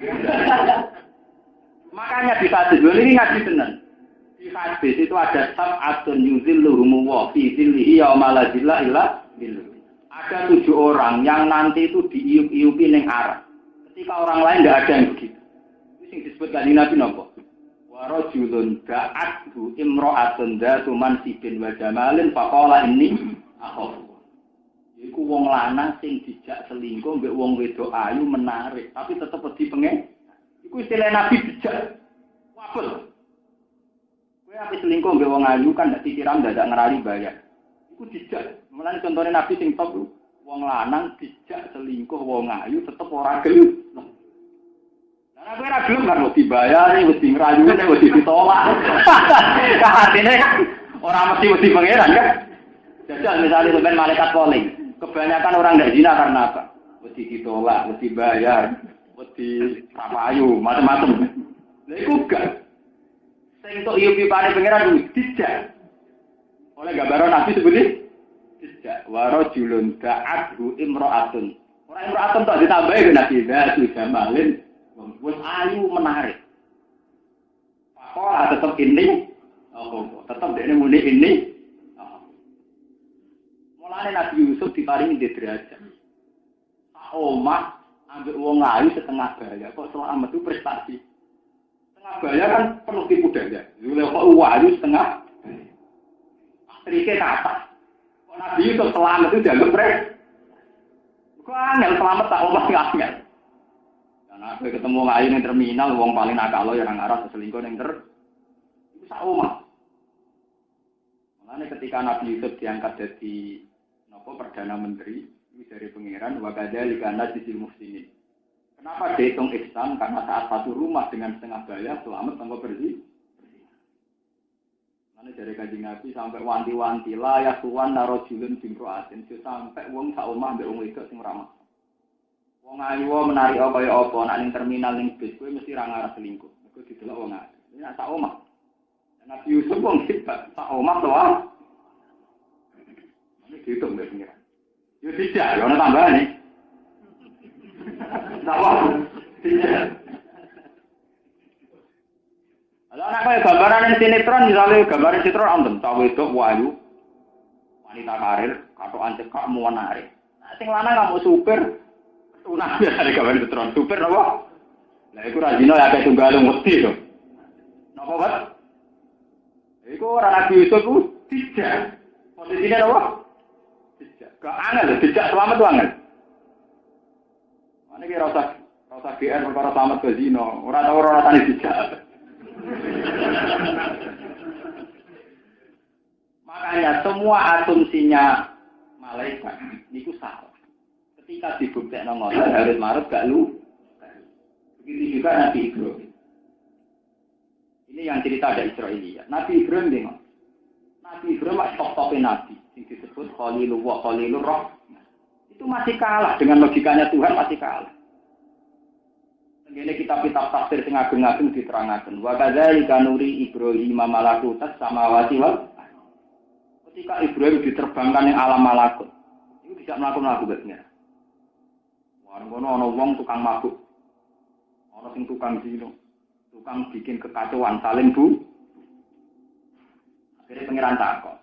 Makanya di hadis, ini ngaji tenan. Di hadis itu ada sab'atun yuzilluhumu wa fi zillihi yauma la zilla illa zilluh. Ada 7 orang yang nanti itu diiup-iupi ning arah. Ketika orang lain enggak ada yang begitu. Itu sing disebut kanjeng Nabi napa? Wa rajulun da'athu imra'atun dzatu mansibin wa jamalin faqala inni akhafu. Iku wong lanang sing dijak selingkuh mbek wong wedok ayu menarik, tapi tetep wedi pengen. Iku istilah Nabi dijak. Wapel. Kowe ape selingkuh mbek wong ayu kan ndak dikira ndak ngerali bayar. Iku dijak. Mulane contone Nabi sing top wong lanang dijak selingkuh wong ayu tetep ora gelem. Lah kowe ora gelem kan mesti bayar, mesti ngrayune, mesti ditolak. Artine ora mesti pangeran kan. Jajal misalnya sampean malaikat polling. Kebanyakan orang ndak zina karena apa? Mesti ditolak, mesti bayar, mesti rapayu, macam-macam. Lha iku gak. Sing tok yo pipane pangeran dijak. Oleh gambaran Nabi sebut dijak. Wa rajulun da'athu imra'atun. Ora imra'atun tok ditambahi ke Nabi dzatu jamalin. Wong ayu menarik. Kok tetep ini? Oh, tetep dekne muni ini. Mulane Nabi Yusuf diparingi derajat. Sak omah ambek wong ayu setengah baya. Kok selamat itu prestasi. Setengah baya kan penuh tipu daya. Lha kok ayu setengah. Trike kata. Kok Nabi Yusuf selamat itu dianggap prestasi. Kok angel selamat tak omah angel. Karena aku ketemu ayu ning terminal wong paling nakal ya nang arah selingkuh ning ter. Iku sak omah. Mulane ketika Nabi Yusuf diangkat jadi Perdana Menteri ini dari pangeran wa kadzalika najzil muhsinin. Kenapa dihitung ihsan? Karena saat satu rumah dengan setengah bayar selamat tanpa bersih. Ini dari Kanjeng Nabi sampai wanti-wanti lah ya tuan narojulun bimroatin sampai wong sak omah mbek wong wedok sing ramah. Wong ayu menarik kaya apa nek ning terminal ning bis kuwi mesti ra ngarep selingkuh. Mergo didelok wong ayu. Ini sak omah. Nabi Yusuf wong hebat, sak omah to ah. Ini dihitung mbek pengiran. Yo tidak, yo ana tambahane. Napa? Tidak. Lah nek kaya gambaran sinetron misalnya gambaran sinetron antem cawe wedok wayu wanita karir katokan cekak menarik. Nah sing lanang kamu supir tunah dari gambaran sinetron supir napa? Lah iku ra dino ya akeh tunggal mesti to. Napa, Pak? Iku ora Nabi Yusuf ku tidak. Posisine napa? Tidak. Gak angel, tidak selamat tuh angel. Mana kira rasa GR perkara selamat ke zina, ora tau ora rasane tidak. Makanya semua asumsinya malaikat niku salah. Ketika dibuktekno ngoten harus marut gak lu. Begitu juga Nabi Ibrahim. Ini yang cerita ada Israelia. Nabi Ibrahim dengar. Nabi Ibrahim top-topin Nabi. Yang disebut Khalilullah, Khalilur Rahman. Itu masih kalah dengan logikanya Tuhan masih kalah. Ini kitab-kitab tafsir sing ageng-ageng diterangaken. Wa kadzalika nuri Ibrahim malakutas samawati wal. Ketika Ibrahim diterbangkan yang alam malakut, itu tidak melakukan lagu betnya. Warung-warung ana wong tukang mabuk. Ana sing tukang zina. Tukang bikin kekacauan saling bu. Akhirnya pengiran takon.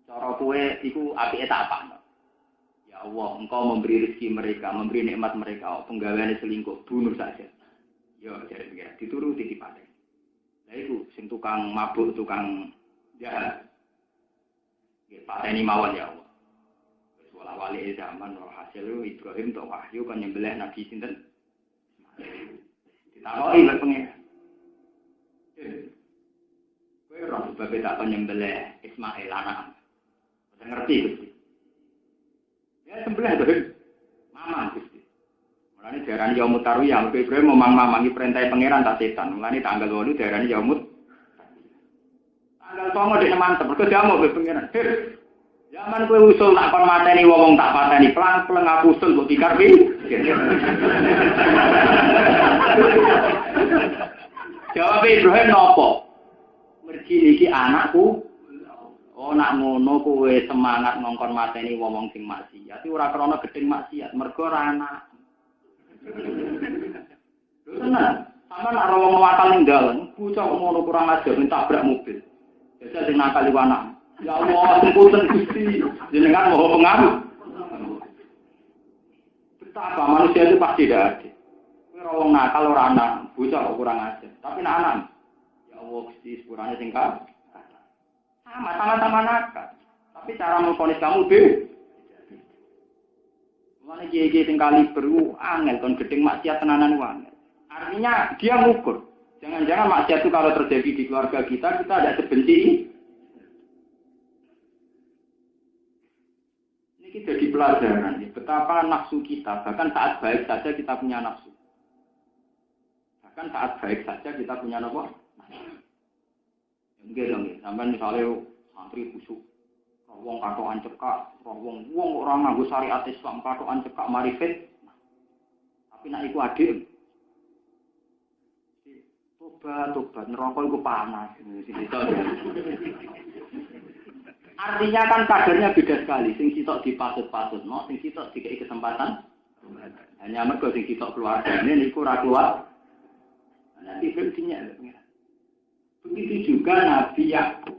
Cara kowe iku apike tak apa? Ya Allah, engkau memberi rezeki mereka, memberi nikmat mereka, penggaweane selingkuh, bunuh saja. Ya, jadi pengiran dituruti dipateni. Lah iku sing tukang mabuk, tukang jahat. Nggih, pateni mawon ya Allah. Wis wala-wali zaman hasil Ibrahim tok wahyu kan nyembelih Nabi sinten? Ditakoki lek pengen. Kowe ora sebab tak nyembelih Ismail anak. Ora ngerti Gusti. Ya sembelih to, Mamang Gusti. Mulane diarani yaumut tarwiyah, mergo Ibrahim mamang-mamangi perintah pangeran tak setan. Mulane tanggal 8 diarani yaumut. Tanggal 9 dene mantep, mergo jamu be pangeran. Zaman kowe usul tak kon mateni wong tak pateni pelang-pelang aku usul mbok pikir pi. Jawab Ibrahim nopo? Mergi iki anakku. Oh nak ngono kowe semangat ngongkon mateni wong sing maksiat. Iki ora krana gedeng maksiat, mergo ora anak. Tenan, sampeyan nak wong wakal ning dalan, bocah ngono kurang ajar ntabrak mobil. Jajal sing nakal iku anak. Ya Allah, punten Gusti, jenengan moho pengaruh. Betapa manusia itu pasti tidak adil. Kowe wong nakal ora anak, bocah kok kurang ajar. Tapi nek anak, ya Allah Gusti sepurane sing sama-sama nakal. Tapi cara memvonis kamu beda. Mana kiai-kiai sing kali beru angel kon gedeng maksiat tenanan angel. Artinya dia ngukur. Jangan-jangan maksiat itu kalau terjadi di keluarga kita ada sebenci. Ini jadi pelajaran ya, betapa nafsu kita, bahkan saat baik saja kita punya nafsu. Bahkan saat baik saja kita punya nafsu. Enggak dong, sampai misalnya santri busuk, wong katokan cekak, wong orang nganggo syariat Islam katokan cekak marifat. Tapi nak iku adil. Tobat neraka iku panas. Artinya kan kadarnya beda sekali. Sing sitok dipasut-pasut, sing sitok dikei kesempatan. Hanya mergo sing sitok keluargane niku ora keluar. Nanti berdinya. Begitu juga Nabi Yakub.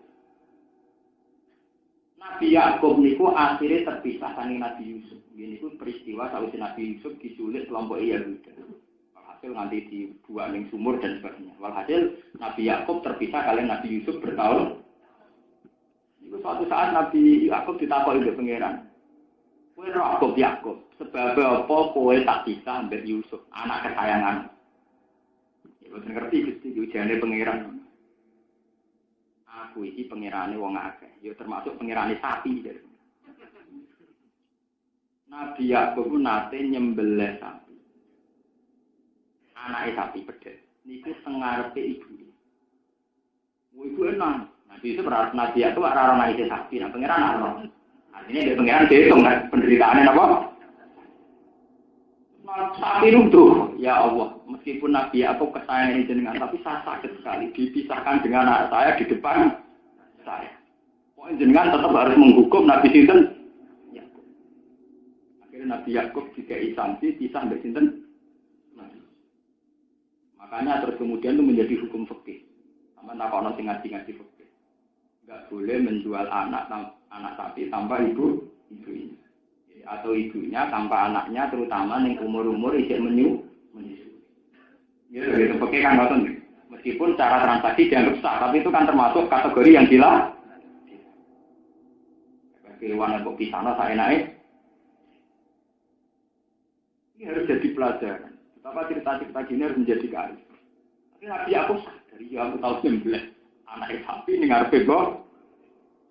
Nabi Yakub niku akhirnya terpisah saking Nabi Yusuf. Ini niku peristiwa sawise Nabi Yusuf diculik kelompok Yahuda. Walhasil nanti dibuang ning sumur dan sebagainya. Walhasil Nabi Yakub terpisah kalian Nabi Yusuf bertahun. Suatu saat Nabi Yakub ditakoki oleh pangeran. Kowe Yakub, sebab apa kowe tak bisa ambek Yusuf, anak kesayangan? Ya boten ngerti Gusti ujane pangeran. Aku iki pangerane wong akeh, ya termasuk pangerane sapi. Nabi Yakub nate nyembelih sapi. Anake sapi pedhet. Niku sengarepe ibu. Ibu enak. Nabi itu Nabi itu orang naik sapi, nah pangeran Allah. Artinya dia pangeran dihitung kan penderitaannya apa? Sapi itu, ya Allah, meskipun Nabi aku kesayangan jenengan, tapi saya sakit sekali dipisahkan dengan anak saya di depan saya. Pokoknya jenengan tetap harus menghukum Nabi Sinten. Yakub. Akhirnya Nabi Yakub dikai sanksi pisah dari Sinten. Makanya terus kemudian itu menjadi hukum fikih. Sama nakono sing ngaji-ngaji fikih. Enggak boleh menjual anak sapi tanpa ibunya. Atau ibunya tanpa anaknya, terutama yang umur-umur isih menyusui. Gitu fikih kan ngoten. Meskipun cara transaksi dianggap sah, tapi itu kan termasuk kategori yang gila. Keluar kok pisana saya naik. Ini harus jadi pelajaran. Betapa cerita-cerita gini harus menjadi kearifan. Tapi Nabi aku sadar, ya aku tahu 19 anak sapi ini ngarepe kok.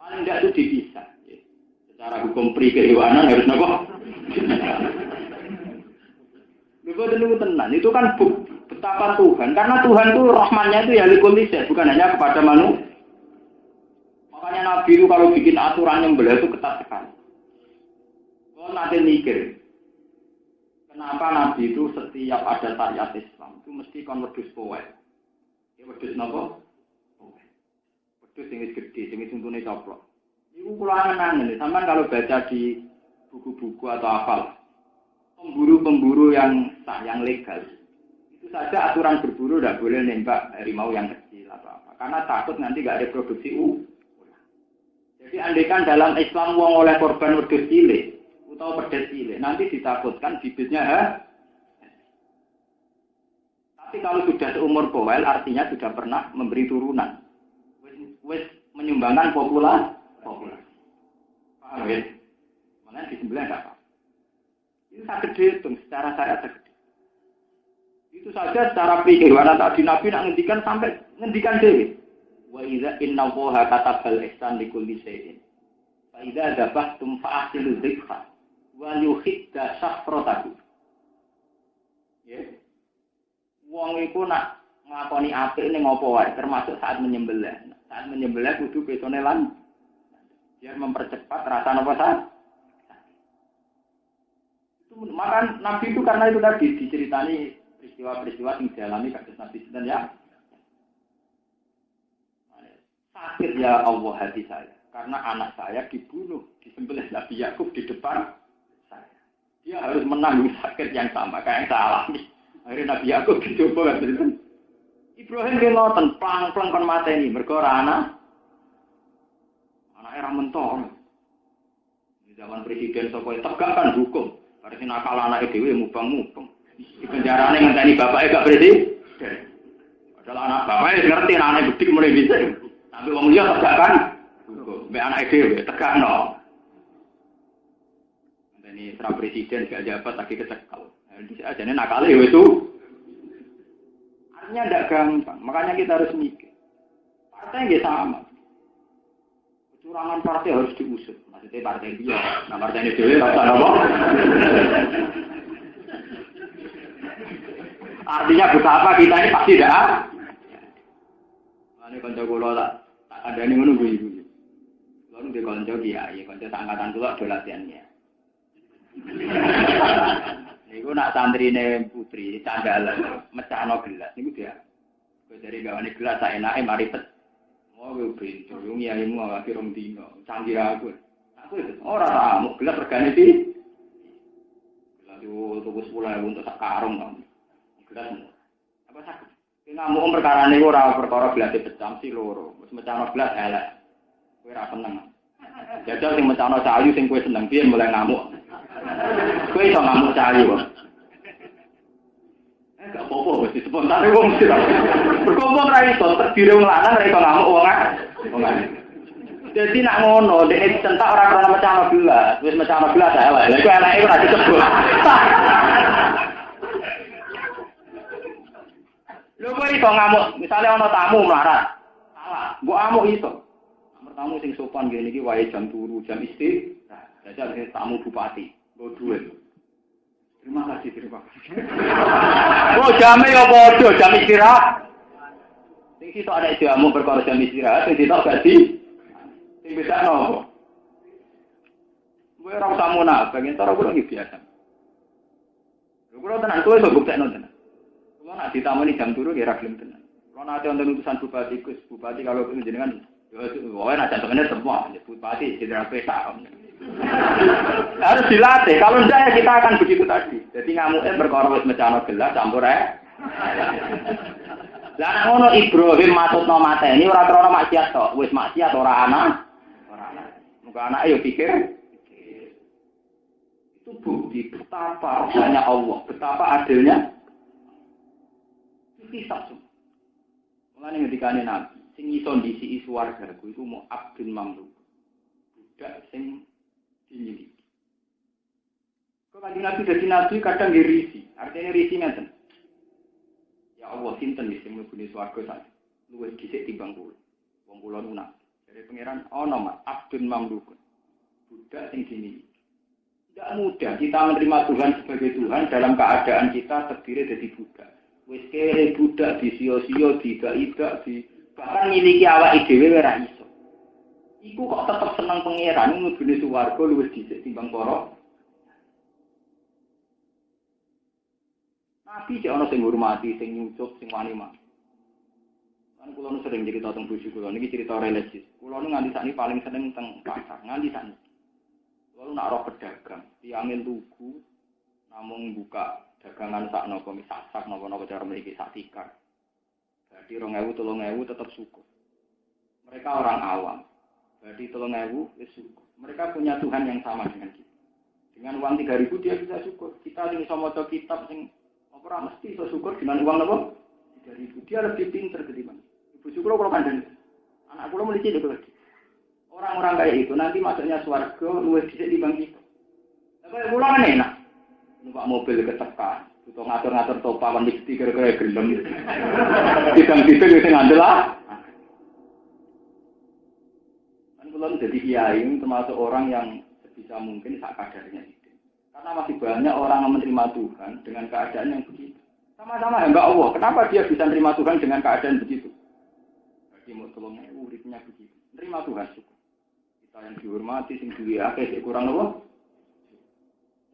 Paling tidak itu dipisah. Secara hukum pri kehewanan harus nopo. Lu tenang, itu kan betapa Tuhan. Karena Tuhan itu rahmannya itu ya likul lisan, bukan hanya kepada manusia. Makanya Nabi itu kalau bikin aturan yang belah itu ketat sekali. Kalau nanti mikir, kenapa Nabi itu setiap ada syariat Islam itu mesti kon wedhus poe. Ya wedhus napa? Poe. Wedhus sing gede, sing untune coplok. Iku kula nangis, sampean kalau baca di buku-buku atau hafal, pemburu-pemburu yang sah, yang legal, itu saja aturan berburu tidak boleh nembak harimau yang kecil atau apa, karena takut nanti nggak reproduksi ulang. Jadi andaikan dalam Islam wong oleh korban wedhus cilik atau pedet cilik, nanti ditakutkan bibitnya Tapi kalau sudah seumur bawel, artinya sudah pernah memberi turunan, wis menyumbangkan populasi. Paham ya? Mana disembelih enggak apa? Itu sangat gede, secara syariat gede. Itu saja secara kehewanan tadi Nabi nak ngendikan sampai ngendikan dewi. Wa idza inna Allaha katabal ihsan likulli shay'in. Fa idza dzabhtum fa'tilu dzikra wa yuhidda safratahu. Ya. Wong iku nak nglakoni apik ning apa wae, termasuk saat menyembelih. Saat menyembelih kudu betone lan biar mempercepat rasa nafas. Itu maka Nabi itu karena itu tadi diceritani peristiwa-peristiwa yang dialami kasus Nabi Sinten ya. Sakit ya Allah hati saya karena anak saya dibunuh, disembelih Nabi Yakub di depan saya. Dia harus menanggung sakit yang sama kayak yang saya alami. Akhirnya Nabi Yakub dicoba kan. Ibrahim dia ngoten plang-plang kon mateni mergo anak era mentor. Di zaman presiden Sokoy tegakkan hukum. Karena nakal anak dhewe mubang-mubang. Di penjarane ngenteni bapake gak presiden. Padahal anak bapake ngerti anake bedik mulai bisa. Tapi wong liya tegakkan hukum. Mbek anake dhewe tegakno. Ngenteni serah presiden gak jabat lagi kecekal. Jadi ajane nakale yo itu. Artinya ndak gampang. Makanya kita harus mikir. Partai nggih sama. Curangan partai harus diusut. Maksudnya partai dia. Nah partai ini dewe rasa apa? Artinya betapa kita ini pasti tidak. Ini konco kula tak ada ini menunggu ibu. Lalu di konco kiai, konco angkatan kula do latihannya. Niku nak santrine putri candalan mecahno gelas niku dia. Kowe dari gawane gelas sak enake mari pet. Oh, gue pintu, yang ilmu agak kirong dino, canggih aku. Aku itu orang tamu, gelas regane di. Gelas itu tubuh 10.000 untuk sakarung kamu. Gelas apa sakit? Ngamuk perkara ini ora perkara gelas pecah si loro. Wis mecahno gelas elek. Kowe ora seneng. Jajal sing mecahno cahayu sing kowe seneng piye mulai ngamuk. Kowe iso ngamuk cahayu kok. Gak apa-apa mesti spontane wong mesti. Berkumpul ra iso terdiri wong lanang ra iso ngamuk wong lanang. Dadi nak ngono, dek dicentak ora krono mecahno gelas, wis mecahno gelas ae wae. Lha iku eleke ora disebut. Lho kok iso ngamuk, misale ana tamu melarat. Salah, mbok amuk iso. Tamu sing sopan ngene iki wae jam turu, jam istirahat. Jajal tamu bupati, nggo dhuwit. Terima kasih. Oh, jame ya padha, jam istirahat. Sing Sing sitok ada jamu perkara jam istirahat, sing sitok gak di. Sing beda nopo? Gue ora usah munafik, entar ora iki biasa. Kulo tenan kowe iso buktekno tenan. Kulo nak ditamoni jam turu ya ra gelem tenan. Kulo nate wonten utusan bupati Gus, bupati kalau jenengan wae nak jantungannya semua, bupati jenderal pesa. Harus dilatih, kalau enggak ya kita akan begitu tadi. Jadi ngamuknya perkara wis mecano gelas campur ae. Lah nek ngono Ibrahim maksudno mateni ora krana maksiat tok, wis maksiat ora ana. Ora ana. Muga anake yo pikir itu bukti betapa rahmatnya Allah, betapa adilnya. Hisab semua. Mulane ngendikane Nabi, sing iso ndisi swargaku iku mau abdul mamluk. Budak sing dimiliki. Kok kanjeng Nabi dadi nabi kadang nggih risi. Artinya risi ngeten. Ya Allah sinten sing mlebune swarga sak luwih dhisik timbang kula. Wong kula nunak. Dari pangeran ana Mas abdul mamluk. Budak sing dimiliki. Tidak mudah kita menerima Tuhan sebagai Tuhan dalam keadaan kita terdiri dari budak. Wis kere budak di sio-sio, tidak di bahkan miliki awake dhewe ora iso. Iku kok tetep seneng pangeran mlebune swarga luwih dhisik timbang para nabi cek ana sing ngurmati, sing nyucuk, sing wani mah. Kan kula nu sering cerita tentang bojo kula niki cerita religius. Kula nu nganti sakniki paling seneng teng pasar, nganti sakniki. Kula nak roh pedagang, tiangin tuku namung buka dagangan sak napa misak napa-napa cara mriki sak tikar. Jadi 2000 3000 tetap syukur. Mereka orang awam. Jadi 3000 wis syukur. Mereka punya Tuhan yang sama dengan kita. Dengan uang 3000 dia bisa syukur. Kita sing iso maca kitab sing ora mesti iso syukur dengan uang napa? 3000. Dia lebih pintar ketimbang. Ibu syukur kalau kandhani. Anak kula mulai cilik lho. Orang-orang kayak itu nanti masuknya swarga luwih dhisik timbang kita. Tapi kula kan enak. Numpak mobil ketekan, butuh ngatur-ngatur topawan di kira-kira gelem. Tidang-tidang sing ngandel lah. Kan kula jadi kiai termasuk orang yang sebisa mungkin sak kadarnya itu. Karena masih banyak orang yang menerima Tuhan dengan keadaan yang begitu. Sama-sama hamba Allah. Kenapa dia bisa menerima Tuhan dengan keadaan begitu? Berarti mau tolongnya uripnya begitu. Menerima Tuhan syukur. Kita yang dihormati, sing duwe akeh kurang apa?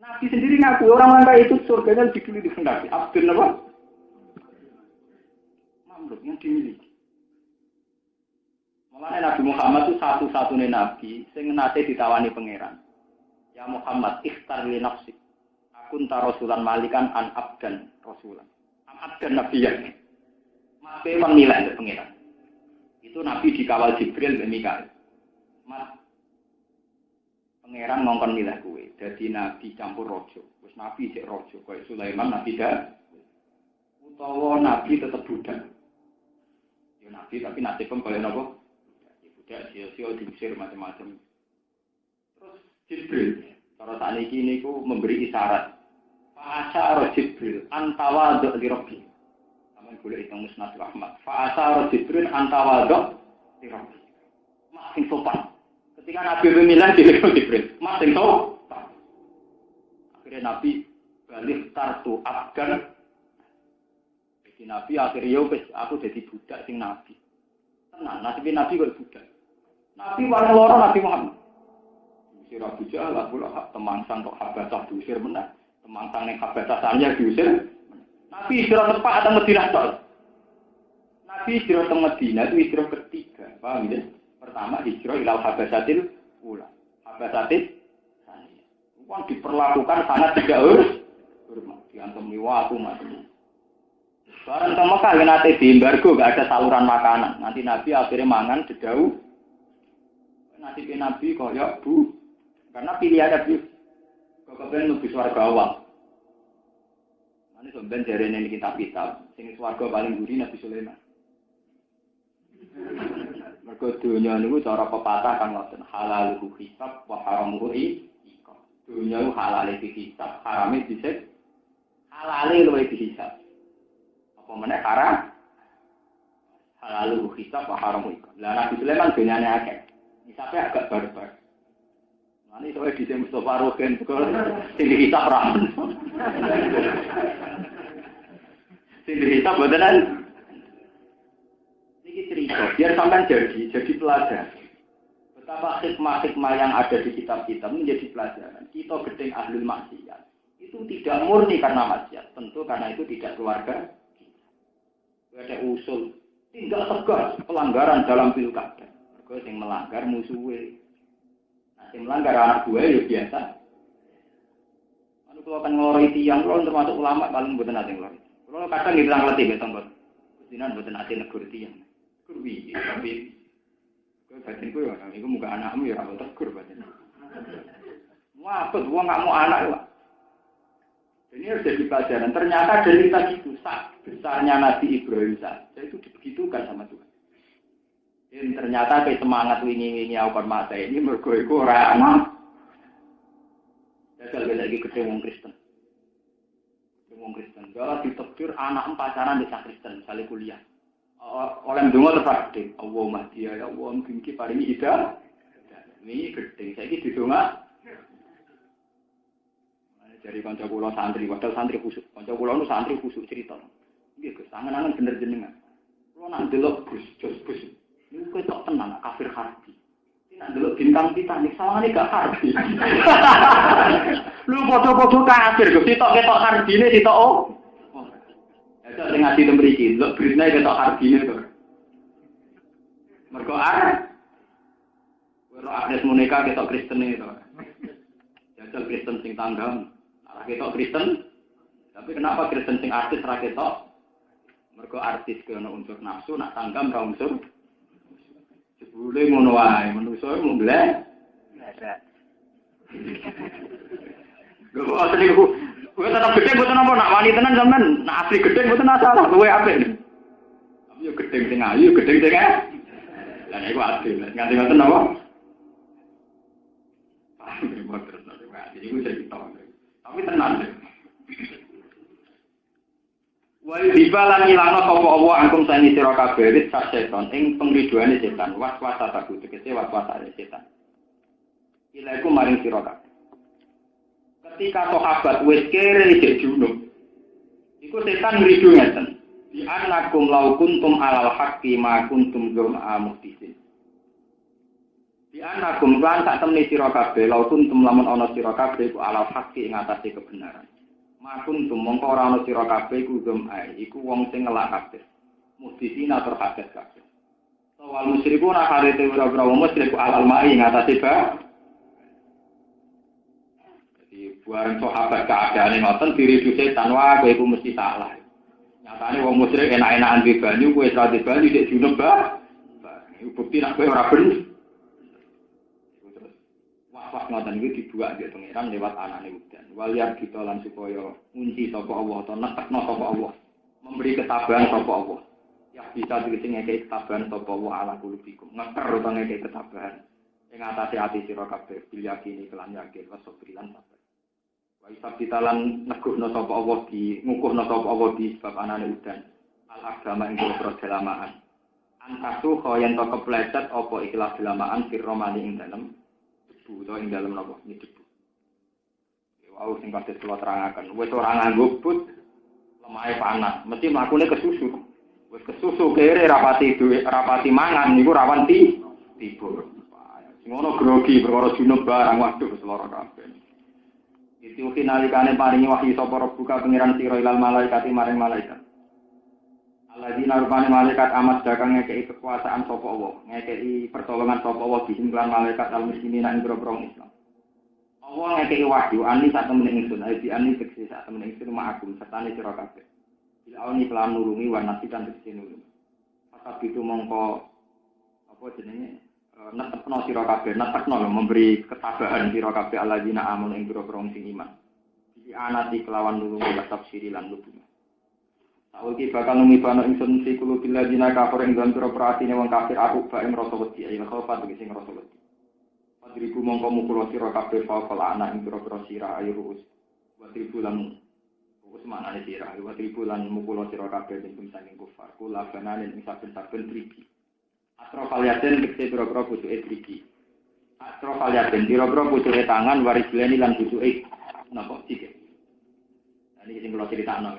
Nabi sendiri ngaku orang-orang kayak itu surganya lebih dulu dikehendaki. Abdul apa? Mamluk yang dimiliki. Makanya Nabi Muhammad itu satu-satunya nabi sing nate ditawani pangeran. Ya Muhammad, ikhtar li nafsik. Akun ta rasulan malikan an abdan rasulan. An abdan nabiyan. Mape memilih pangeran. Itu nabi dikawal Jibril dan Mikail. Mas pangeran ngongkon milah kowe dadi nabi campur raja. Wis nabi sik raja kaya Sulaiman nabi dah. Utawa nabi tetep budak. Ya nabi tapi nasib kaya napa? Budak sia-sia diusir macam-macam. Terus Jibril cara sakniki niku memberi isyarat. Fa'asara Jibril antawadhu li rabbi. Sampeyan golek teng Musnad Ahmad. Fa'asara Jibril antawadhu li rabbi. Makin sopan. Ketika Nabi memilih diri Jibril, masing tahu. Akhirnya Nabi balik tartu abdan. Jadi Nabi akhirnya aku jadi budak sing Nabi. Tenang, Nabi kok budak. Nabi paling loro Nabi Muhammad. Diusir Abu Jahal, Abu Lahab, temangsang kok Habasah diusir menang. Temangsang yang Habasah Sanya diusir. Nabi hijrah tepat atau Madinah tok. Nabi hijrah ke Madinah itu hijrah ketiga, paham ya? Pertama hijrah ilal habasatil ula. Habasatil sani. Uang diperlakukan sangat tidak hormat. Diantem liwatu macam. Barang ke Mekah kan ate di embargo gak ada saluran makanan. Nanti Nabi akhirnya mangan dedau. Nanti Nabi koyok bu. Karena pilihannya bu. Kok kepen nuju swarga awal. Nanti sampeyan jarene iki kitab-kitab sing swarga paling guri Nabi Sulaiman. Mergo dunya niku cara pepatah kan ngoten halaluhu hisab wa haramuhu iqab. Dunya halale dihisab, harame disik. Halale luwih dihisab. Apa meneh haram? Halaluhu hisab wa haramuhu iqab. Lah Nabi Sulaiman dunyane akeh. Hisabe agak barbar. Mane iso dhisik Mustofa Rogen kok sing dihisab ra. Sing dihisab boten. biar sampai jadi pelajaran. Betapa hikmah-hikmah yang ada di kitab-kitab menjadi pelajaran. Kita gedeng ahlul maksiat. Itu tidak murni karena maksiat. Tentu karena itu tidak keluarga. Ada usul. Tidak tegas pelanggaran dalam pilkada. Mereka yang melanggar musuhnya. Nah, yang melanggar anak gue ya biasa. Kalau akan ngeloroi tiang, kalau termasuk ulama paling buatan nanti ngeloroi. Kalau kadang kita ngelatih betul betul. Kusinan buatan nanti negur tiang. Kurwi, tapi batin gue ya, itu muka anakmu ya kalau tegur batin. Wah, apa? Gua nggak mau anak lah. Ini harus jadi pelajaran. Ternyata dari tadi itu besarnya Nabi Ibrahim saja itu dibegitukan sama Tuhan. Dan ternyata kayak semangat wingi aku masa ini mergo iku ora ana. Jajal lagi ketemu Kristen. Ketemu Kristen. Kalau ditekdir anak pacaran di Kristen, misalnya kuliah. Oleh donga terpakde. Allahumma dia ya Allah mungkin paringi hidayah. Ini gede. Saiki didonga. Dari kanca kula santri, padahal santri khusuk. Kanca kula nu santri khusuk cerita. Nggih, Gus, angen-angen bener jenengan. Kula nak delok Gus, Gus. Niku ketok tenan kafir harbi. Nak delok bintang Titanic sawangane gak harbi. Lu padha-padha kafir, Gus. Ketok harbine sitok oh. Ya sing ngaji teng mriki, delok berita ketok harbine to. Mergo Ora Agnes Monica ketok Kristen itu. Jajal Kristen sing tanggam. Ora ketok Kristen. Tapi kenapa Kristen sing artis ora ketok? Mergo artis ke ana unsur nafsu, nak tanggam ra unsur. Jebule ngono wae, manusa mung blek. Lho asli kowe tetep gedhe mboten apa nak wani tenan sampean, nak asli gedhe mboten masalah, kowe apik. Tapi yo gedhe sing ayu, gedhe sing lah iku adil, nganti ngoten apa? Tapi tenang deh. Wal dibalan ilano sapa Allah angkum sani sira kabeh wit setan ing pengriduane setan waswasa takut tegese waswasa setan. Ilaiku maring sira kabeh. Ketika sahabat wis kere nek junub. Iku setan ngridu ngeten. Di anakum law kuntum alal haqqi ma kuntum dzur'a muhtisin. Di anakum lan sak temne sira kabeh law kuntum lamun ana sira kabeh ku alal haqqi ing atase kebenaran. Makun tumongko ora ana sira kabeh iku iku wong sing ngelak kabeh. Muhtisina terhadap kabeh. Wal musyriku ora karete ora wong musyrik alal mai ngatasi ba. Jadi buaran sahabat keadaane ngoten diri setan wae kowe iku mesti salah. Nyatane wong musyrik enak-enakan di banyu kowe ora di banyu dik junub ba. Iku bukti nek kowe ora bener. Wah ngoten iki dibuak mbek pangeran lewat anane udan. Waliyar kita lan supaya ngunci sapa Allah atau netekno sapa Allah. Memberi ketabahan sapa Allah. Ya bisa dikene ngekek ketabahan sapa Allah ala kulubikum. Ngeker utawa ngekek ketabahan ing atase ati sira kabeh bil yakini kelan yakin wa sabrilan sabar. Wa isabitalan neguhno sapa Allah di ngukuhno sapa Allah di sebab anane udan. Al agama ing prodelamaan. Antasu khoyen to keplecet apa ikhlas delamaan firromani ing dalem buta ing dalem napa debu. Wau sing kados kula terangaken, wis ora nganggo but lemahe panas, mesti mlakune kesusu. Wis kesusu kere rapati duwe rapati mangan niku rawan tibur. Ngono grogi perkara junub barang waduh wis lara kabeh. Itu kinalikane paringi wahyu sapa Rabbuka pangeran sira ilal malaikati maring malaikat. Alladzina rupane malaikat amat dagang ngekeki kekuasaan sapa Allah, ngekeki pertolongan sapa Allah dihimplan malaikat al-muslimina ing grobong Islam. Allah ngekeki wahyu ani sak temene ingsun, ayi ani tegese sak temene ingsun ma'akum sertane sira kabeh. Bila oni kelan nurungi wanasi kan tegese nulung. Pasal itu mongko apa jenenge netepno sira kabeh, netepno memberi ketabahan sira kabeh alladzina amanu ing grobong sing iman. Iki anati kelawan nulungi tafsir lan lubung. Awalki bakal numibana ingsun fi qulubil ladina kafir ing dalem pira-pirane wong kafir aku bae ngrasa wedi ayo khaufat iki sing ngrasa wedi. Padriku mongko mukul sira kabeh faqal anak ing pira-pira sira ayo ruus. Wa tribulan ruus manane sira ayo wa tribulan mukul sira kabeh ing saking kufar kula banane ing saben-saben triki. Atrofaliaten dikse pira-pira pucuke triki. Atrofaliaten pira-pira pucuke tangan waris leni lan pucuke napa sikil. Ini sing kula critakno.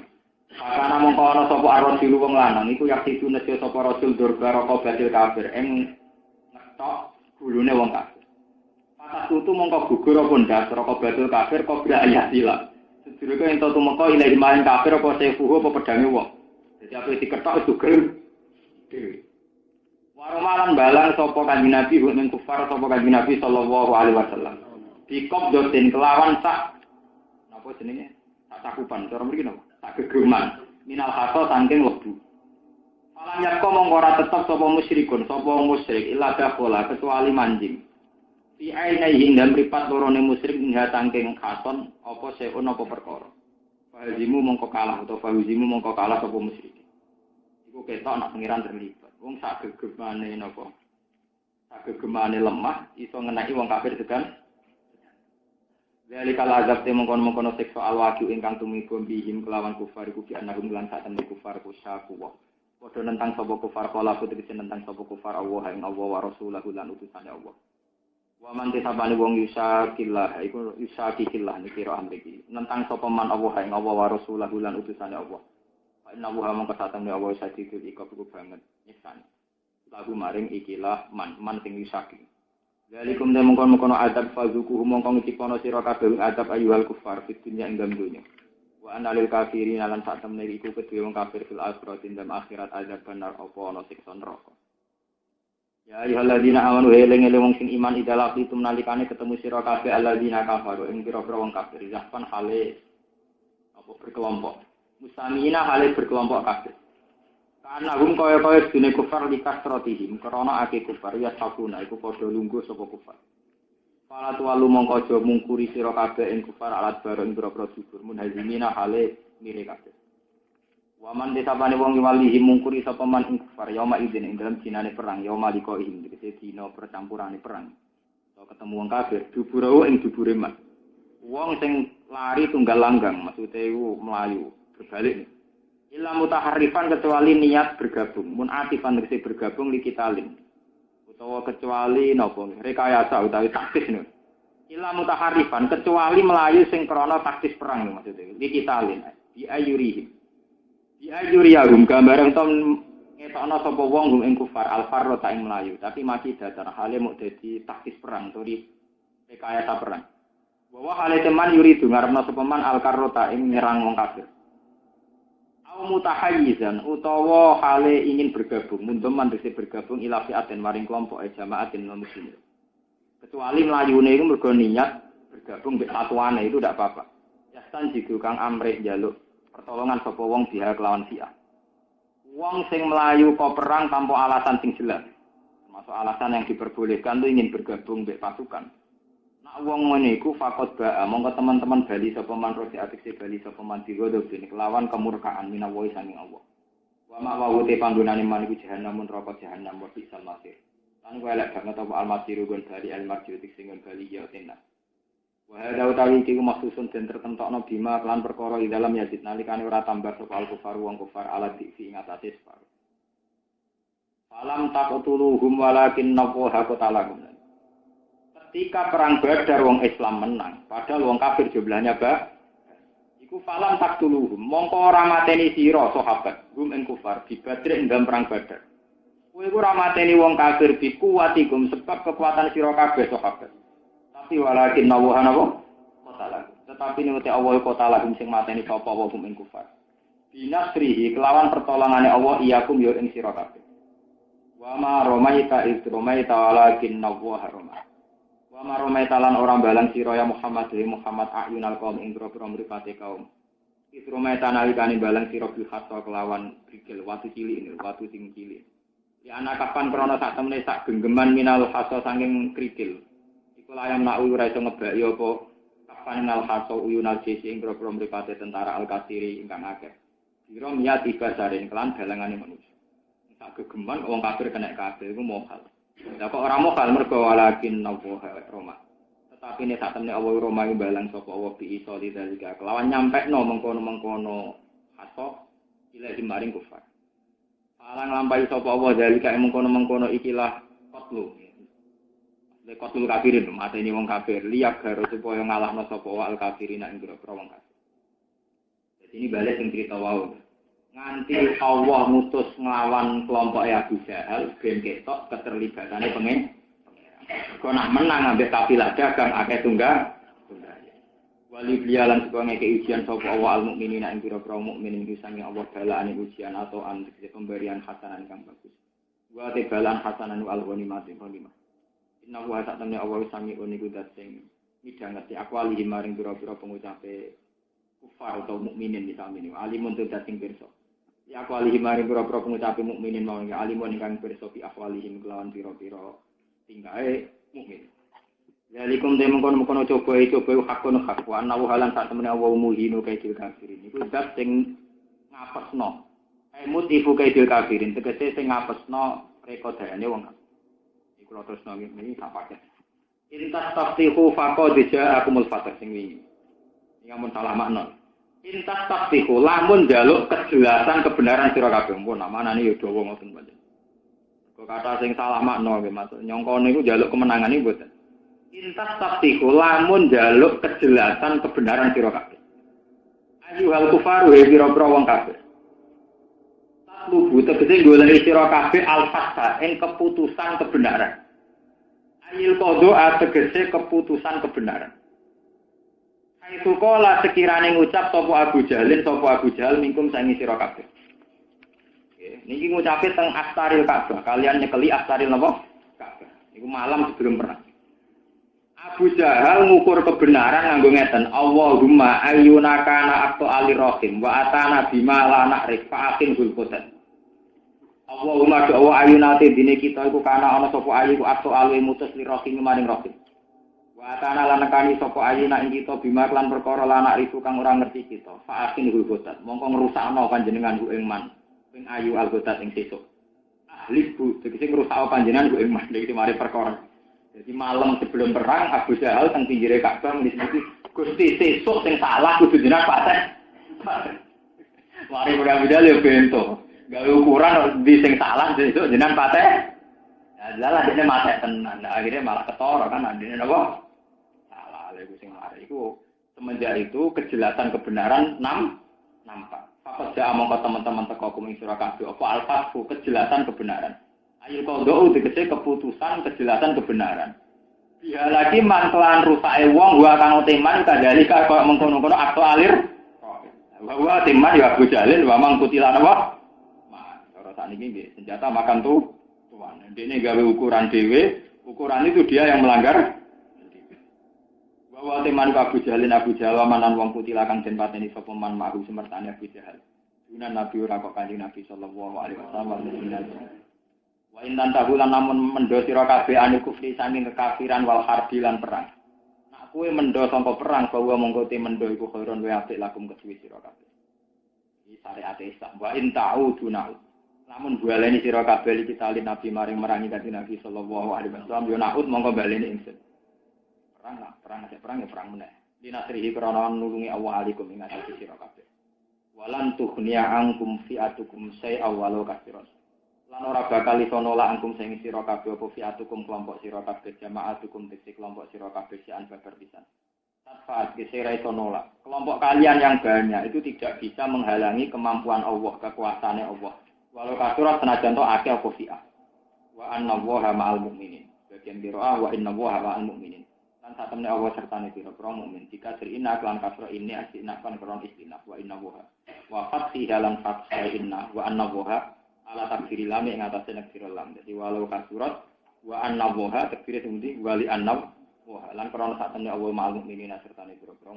Karena mongko ana sapa ar-rajul wong lanang iku yaktidu nejo sapa rasul durba roko badil kafir ngetok gulune wong kafir. Patas tutu mongko gugur apa ndas roko badil kafir kobra ayatila. Sedurunge ento tumeka ilahi maring kafir apa sefuhu apa pedange wong. Jadi apa diketok itu gelem dhewe. Waromalan balang sapa kanjeng Nabi ning kufar sapa kanjeng Nabi sallallahu alaihi wasallam. Dikop doten kelawan sak napa jenenge? Sak cakupan cara mriki napa? Sak gegeman minal hato saking lebu. Malam yakko mongko ora tetep sapa musyrikun, sapa musyrik illa dakhala kecuali manjing. Fi ainihi ing dalem ripat lorone musyrik ing saking khaton apa seun apa perkara. Fahimu mongko kalah utawa fahimu mongko kalah sapa musyrik. Iku ketok nak pengiran terlibat. Wong sak gegemane napa? Sak gegemane lemah iso ngenaki wong kafir sedan. Dari kala azab temu kono-kono siksa alwaqi ingkang tumiba bihim kelawan kufar iku ki anagum lan saten kufar kusyaku wa. Padha nentang sapa kufar kala putri nentang sapa kufar Allah ing Allah wa rasulahu lan utusane Allah. Wa man tisabane wong yusakillah iku yusakillah niki ro amriki. Nentang sapa man Allah ing Allah wa rasulahu lan utusane Allah. Fa inna wa mongko satemene Allah sadidul iku banget nyiksan. Lagu maring ikilah man sing yusaki. Walikum de mongkon-mongkon adab fazuku mongkon ngicipono sira kabeh adab ayyuhal kufar fid dunya ing dalem donya. Wa analil kafirin lan sak temne iku kedue wong kafir fil akhirat ing dalem akhirat azab benar apa ana siksa neraka. Ya ayyuhalladzina amanu eling-eling wong sing iman idalak itu nalikane ketemu sira kabeh alladzina kafaru ing pira-pira wong kafir zafan hale apa berkelompok. Mustamina hale berkelompok kafir. Karena hum kaya-kaya sedune kufar likasratihim karena ake kufar ya sakuna iku padha lungguh sapa kufar. Fala tuwalu mongko aja mungkuri sira kabeh ing kufar alat bareng boro-boro subur munhazimina hale mire kabeh. Waman disapane wong walihi mungkuri sapa man ing kufar yauma idzin ing dalem dinane perang yauma liqaihim dite dina percampurane perang. So ketemu wong kafir duburawu ing dubure man. Wong sing lari tunggal langgang maksude iku mlayu berbalik. Illa mutaharrifan kecuali niat bergabung, mun atifan tegese bergabung li kitalin. Utawa kecuali napa rekayasa utawi taktis niku. Illa mutaharrifan kecuali melayu sing krana taktis perang maksudnya. Li kitalin. Bi ayurihim. Bi ayuriyahum gambaran tom ngetokno sapa wong ing kufar al-farra ta ing melayu, tapi mati datar hale muk dadi taktis perang utawi rekayasa perang. Bahwa hale teman yuridu ngarepno sapa man al-karrota ing nyerang wong kafir. Mutahayyizan utawa hale ingin bergabung mundoman dise bergabung ila fi'atin maring kelompok jamaatin muslimin kecuali melayune iku mergo niat bergabung mbek satuane itu ndak apa-apa yastan jiku kang amrih njaluk pertolongan sapa wong biha kelawan fi'ah wong sing melayu kok perang tanpa alasan sing jelas termasuk alasan yang diperbolehkan tuh ingin bergabung mbek pasukan. Nak wong ngene iku fakot ba'a monggo teman-teman bali sapa man rosi atik bali sapa man digodho dene kelawan kemurkaan minawi saking Allah. Wa ma wawute panggonane man iku jahanam neraka jahanam wa bisal masir. Lan kuwi elek banget apa al-masir gon bali al-marji sing gon bali ya tenan. Wa hadza utawi iku maksusun den tertentokno bima lan perkara ing dalam yazid nalikane ora tambah sapa al-kufar wong kufar ala difi ing atase separo. Falam taqtuluhum walakin nawaha qatalahum. Ketika perang Badar wong Islam menang, padahal wong kafir jumlahnya iku falam taktuluhum, mongko ora mateni sira sahabat, gum ing kufar di Badr ing dalam perang Badar. Kowe iku ora mateni wong kafir bi kuwatikum sebab kekuatan sira kabeh sahabat. Tapi walakin nawaha napa? Qatalah. Tetapi nek Allah qatalah sing mateni sapa wong ing kufar. Binasrihi kelawan pertolongane Allah iyakum yo ing sira kabeh. Wa ma romaita iz romaita walakin nawaha roma. Wa maromai talan orang balang sira ya Muhammad Muhammad ayunal kaum ing grobro mripate kaum. Isromai tanalikane balang sira bil hatta kelawan bigil watu cilik ini watu sing cilik. Ya ana kapan krana sak temene sak genggeman minal hatta saking krikil. Iku layam nak ora iso ngebaki apa kapan minal hatta uyunal sisi ing grobro mripate tentara al-kasiri ingkang akeh. Sira miyat tiba saring kelan dalangane manusia. Sak gegeman wong kafir kena kabeh iku mohal. Lah kok ora mokal mergo walakin nawaha Roma. Tetapi nek sak temne Allah Roma iki balang sapa Allah bi iso didalika kelawan nyampekno mengkono-mengkono hasok ila maring kufar. Alang lampahi sapa Allah dalika mengkono-mengkono ikilah qatlu. Lek qatlu kafirin mateni wong kafir liyak garo supaya ngalahno sapa wa al kafirin ing grobro wong kafir. Jadi ini balik sing cerita wau. nganti Allah ngutus nglawan kelompok Abu Jahal ben ketok keterlibatane pengen. Kok nak menang ambek kafilah dagang akeh tunggang. Wali blialan saka ngeke ujian sapa Allah al-mukminina ing pira-pira mukmin iki sange Allah balaane ujian atau antik pemberian hasanan kang bagus. Wa tebalan hasanan wal ghanimati ghanimah. Inna wa ta'ala Allah sange uniku dat sing midhangeti akwali maring pira-pira pengucape kufar atau mukminin ditamini. Alimun tu dat sing pirsa. Ya akwali maring pira-pira pengucape mukminin mau alimun ingkang pirsa fi akwalihim kelawan pira-pira tinggahe mukmin. Yalikum te mengkono-mengkono coba hakun hak wa ana halan sak temene Allah muhinu kaidil kafirin. Iku zat sing ngapesno. Mutifu kaidil kafirin tegese sing ngapesno rekodane wong kafir. Iku lho terus nang iki tak paket. Intas taftihu faqad ja'akumul fatah sing wingi. Iki amun salah makna. Intas taftihu lamun njaluk kejelasan kebenaran sira kabeh. Mun namane ya dawa ngoten panjenengan. Kok kata sing salah makna nggih maksud nyongkone iku njaluk kemenangan iki mboten. Intas taftihu lamun jaluk kejelasan kebenaran sira kabeh. Ayu hal kufaru he pira-pira wong kabeh. Tatlubu tegese goleki sira kabeh al-fatha ing keputusan kebenaran. Ayil qadha tegese keputusan kebenaran. Aitu kala sekirane ngucap sapa Abu Jahal mingkum sangi sira kabeh. Nggih, niki ngucape teng Astaril Ka'bah, kalian nyekeli Astaril napa? Ka'bah. Niku malam sebelum perang. Abu Jahal ngukur kebenaran nganggo ngeten, Allahumma ayyuna kana aqtu alirrahim wa atana bima la na'rif fa'akin hulqutan. Allahumma doa ayyuna te dine kita iku kana ana sapa ayu aqtu alwi mutus lirrahim maring rahim. Wa atana lan nekani sapa ayyuna ing kita bima lan perkara la na'rif kang ora ngerti kita. Fa'akin hulqutan. Mongko ngrusakno panjenengan ku ing man, ing ayu alqutat ing sesuk. Ahliku tegese ngrusakno panjenengan ku ing man iki mari perkara. Jadi malam sebelum perang Abu Jahal teng pinggire Ka'bah disebut Gusti sesuk sing salah kudu jenengan pateh. Mari Abu Jahal yo bento. Gawe ukuran di sing salah sesuk jenengan pateh. Ya lalah dene mate tenan. Akhirnya malah ketara kan adine napa? Salah lha iku sing mari iku semenjak itu kejelasan kebenaran nampak. Apa ja mongko teman-teman teko kuming sira kabeh apa al-fathu kejelasan kebenaran. Ayul qadha tegese keputusan kejelasan kebenaran. Ya lagi mangkelan rusake wong wa kang teman kadali kaya mengkono-kono akto alir. Wa teman ya Abu Jalil wa mang kutilan apa? Mas, ora sakniki nggih senjata makan tuan. Dene gawe ukuran dhewe, ukuran itu dia yang melanggar. Wa teman Abu Jalil manan wong kutila kang den pateni sapa man mahu semertane Abu Jahal. Dunan Nabi ora kok Kanjeng Nabi sallallahu alaihi wasallam. Wa innan tahulan namun mendo sira kabeh anu kufri saking kekafiran wal harbi lan perang. Nak kowe mendo sangka perang bahwa mongko te mendo iku khairon wa apik lakum kesuwi sira kabeh. Iki syariat Islam. Wa in ta'uduna. Namun baleni sira kabeh iki tali Nabi maring merangi Kanjeng Nabi sallallahu alaihi wasallam yo naud mongko baleni ingsun. Perang ya perang meneh. Dinasrihi krana nulungi Allah alaikum ing atase sira kabeh. Walan tughniya ankum fi'atukum say'a walau kasiran. Lan ora bakal iso nolak angkum sing sira kabeh apa fiatukum kelompok sira kabeh jamaatukum diksi kelompok sira kabeh sian babar pisan. Tanpa gesera iso nolak. Kelompok kalian yang banyak itu tidak bisa menghalangi kemampuan Allah, kekuasaane Allah. Walau kasurat senajan to akeh apa fi'ah. Wa annallaha ma'al mu'minin. Bagian qiraah wa innallaha ma'al mu'minin. Lan satemene Allah sertane pira-pira mukmin. Jika inna lan kasra ini asina kan kron istinaf wa innallaha. Wa fathi dalam fathah inna wa annallaha ala takfiril lam ing atase nakfirul lam. Jadi walau kasurat wa annallaha takfire semuti wali annab wa lan krana sak temne Allah ma'al mukminin sertane pira-pira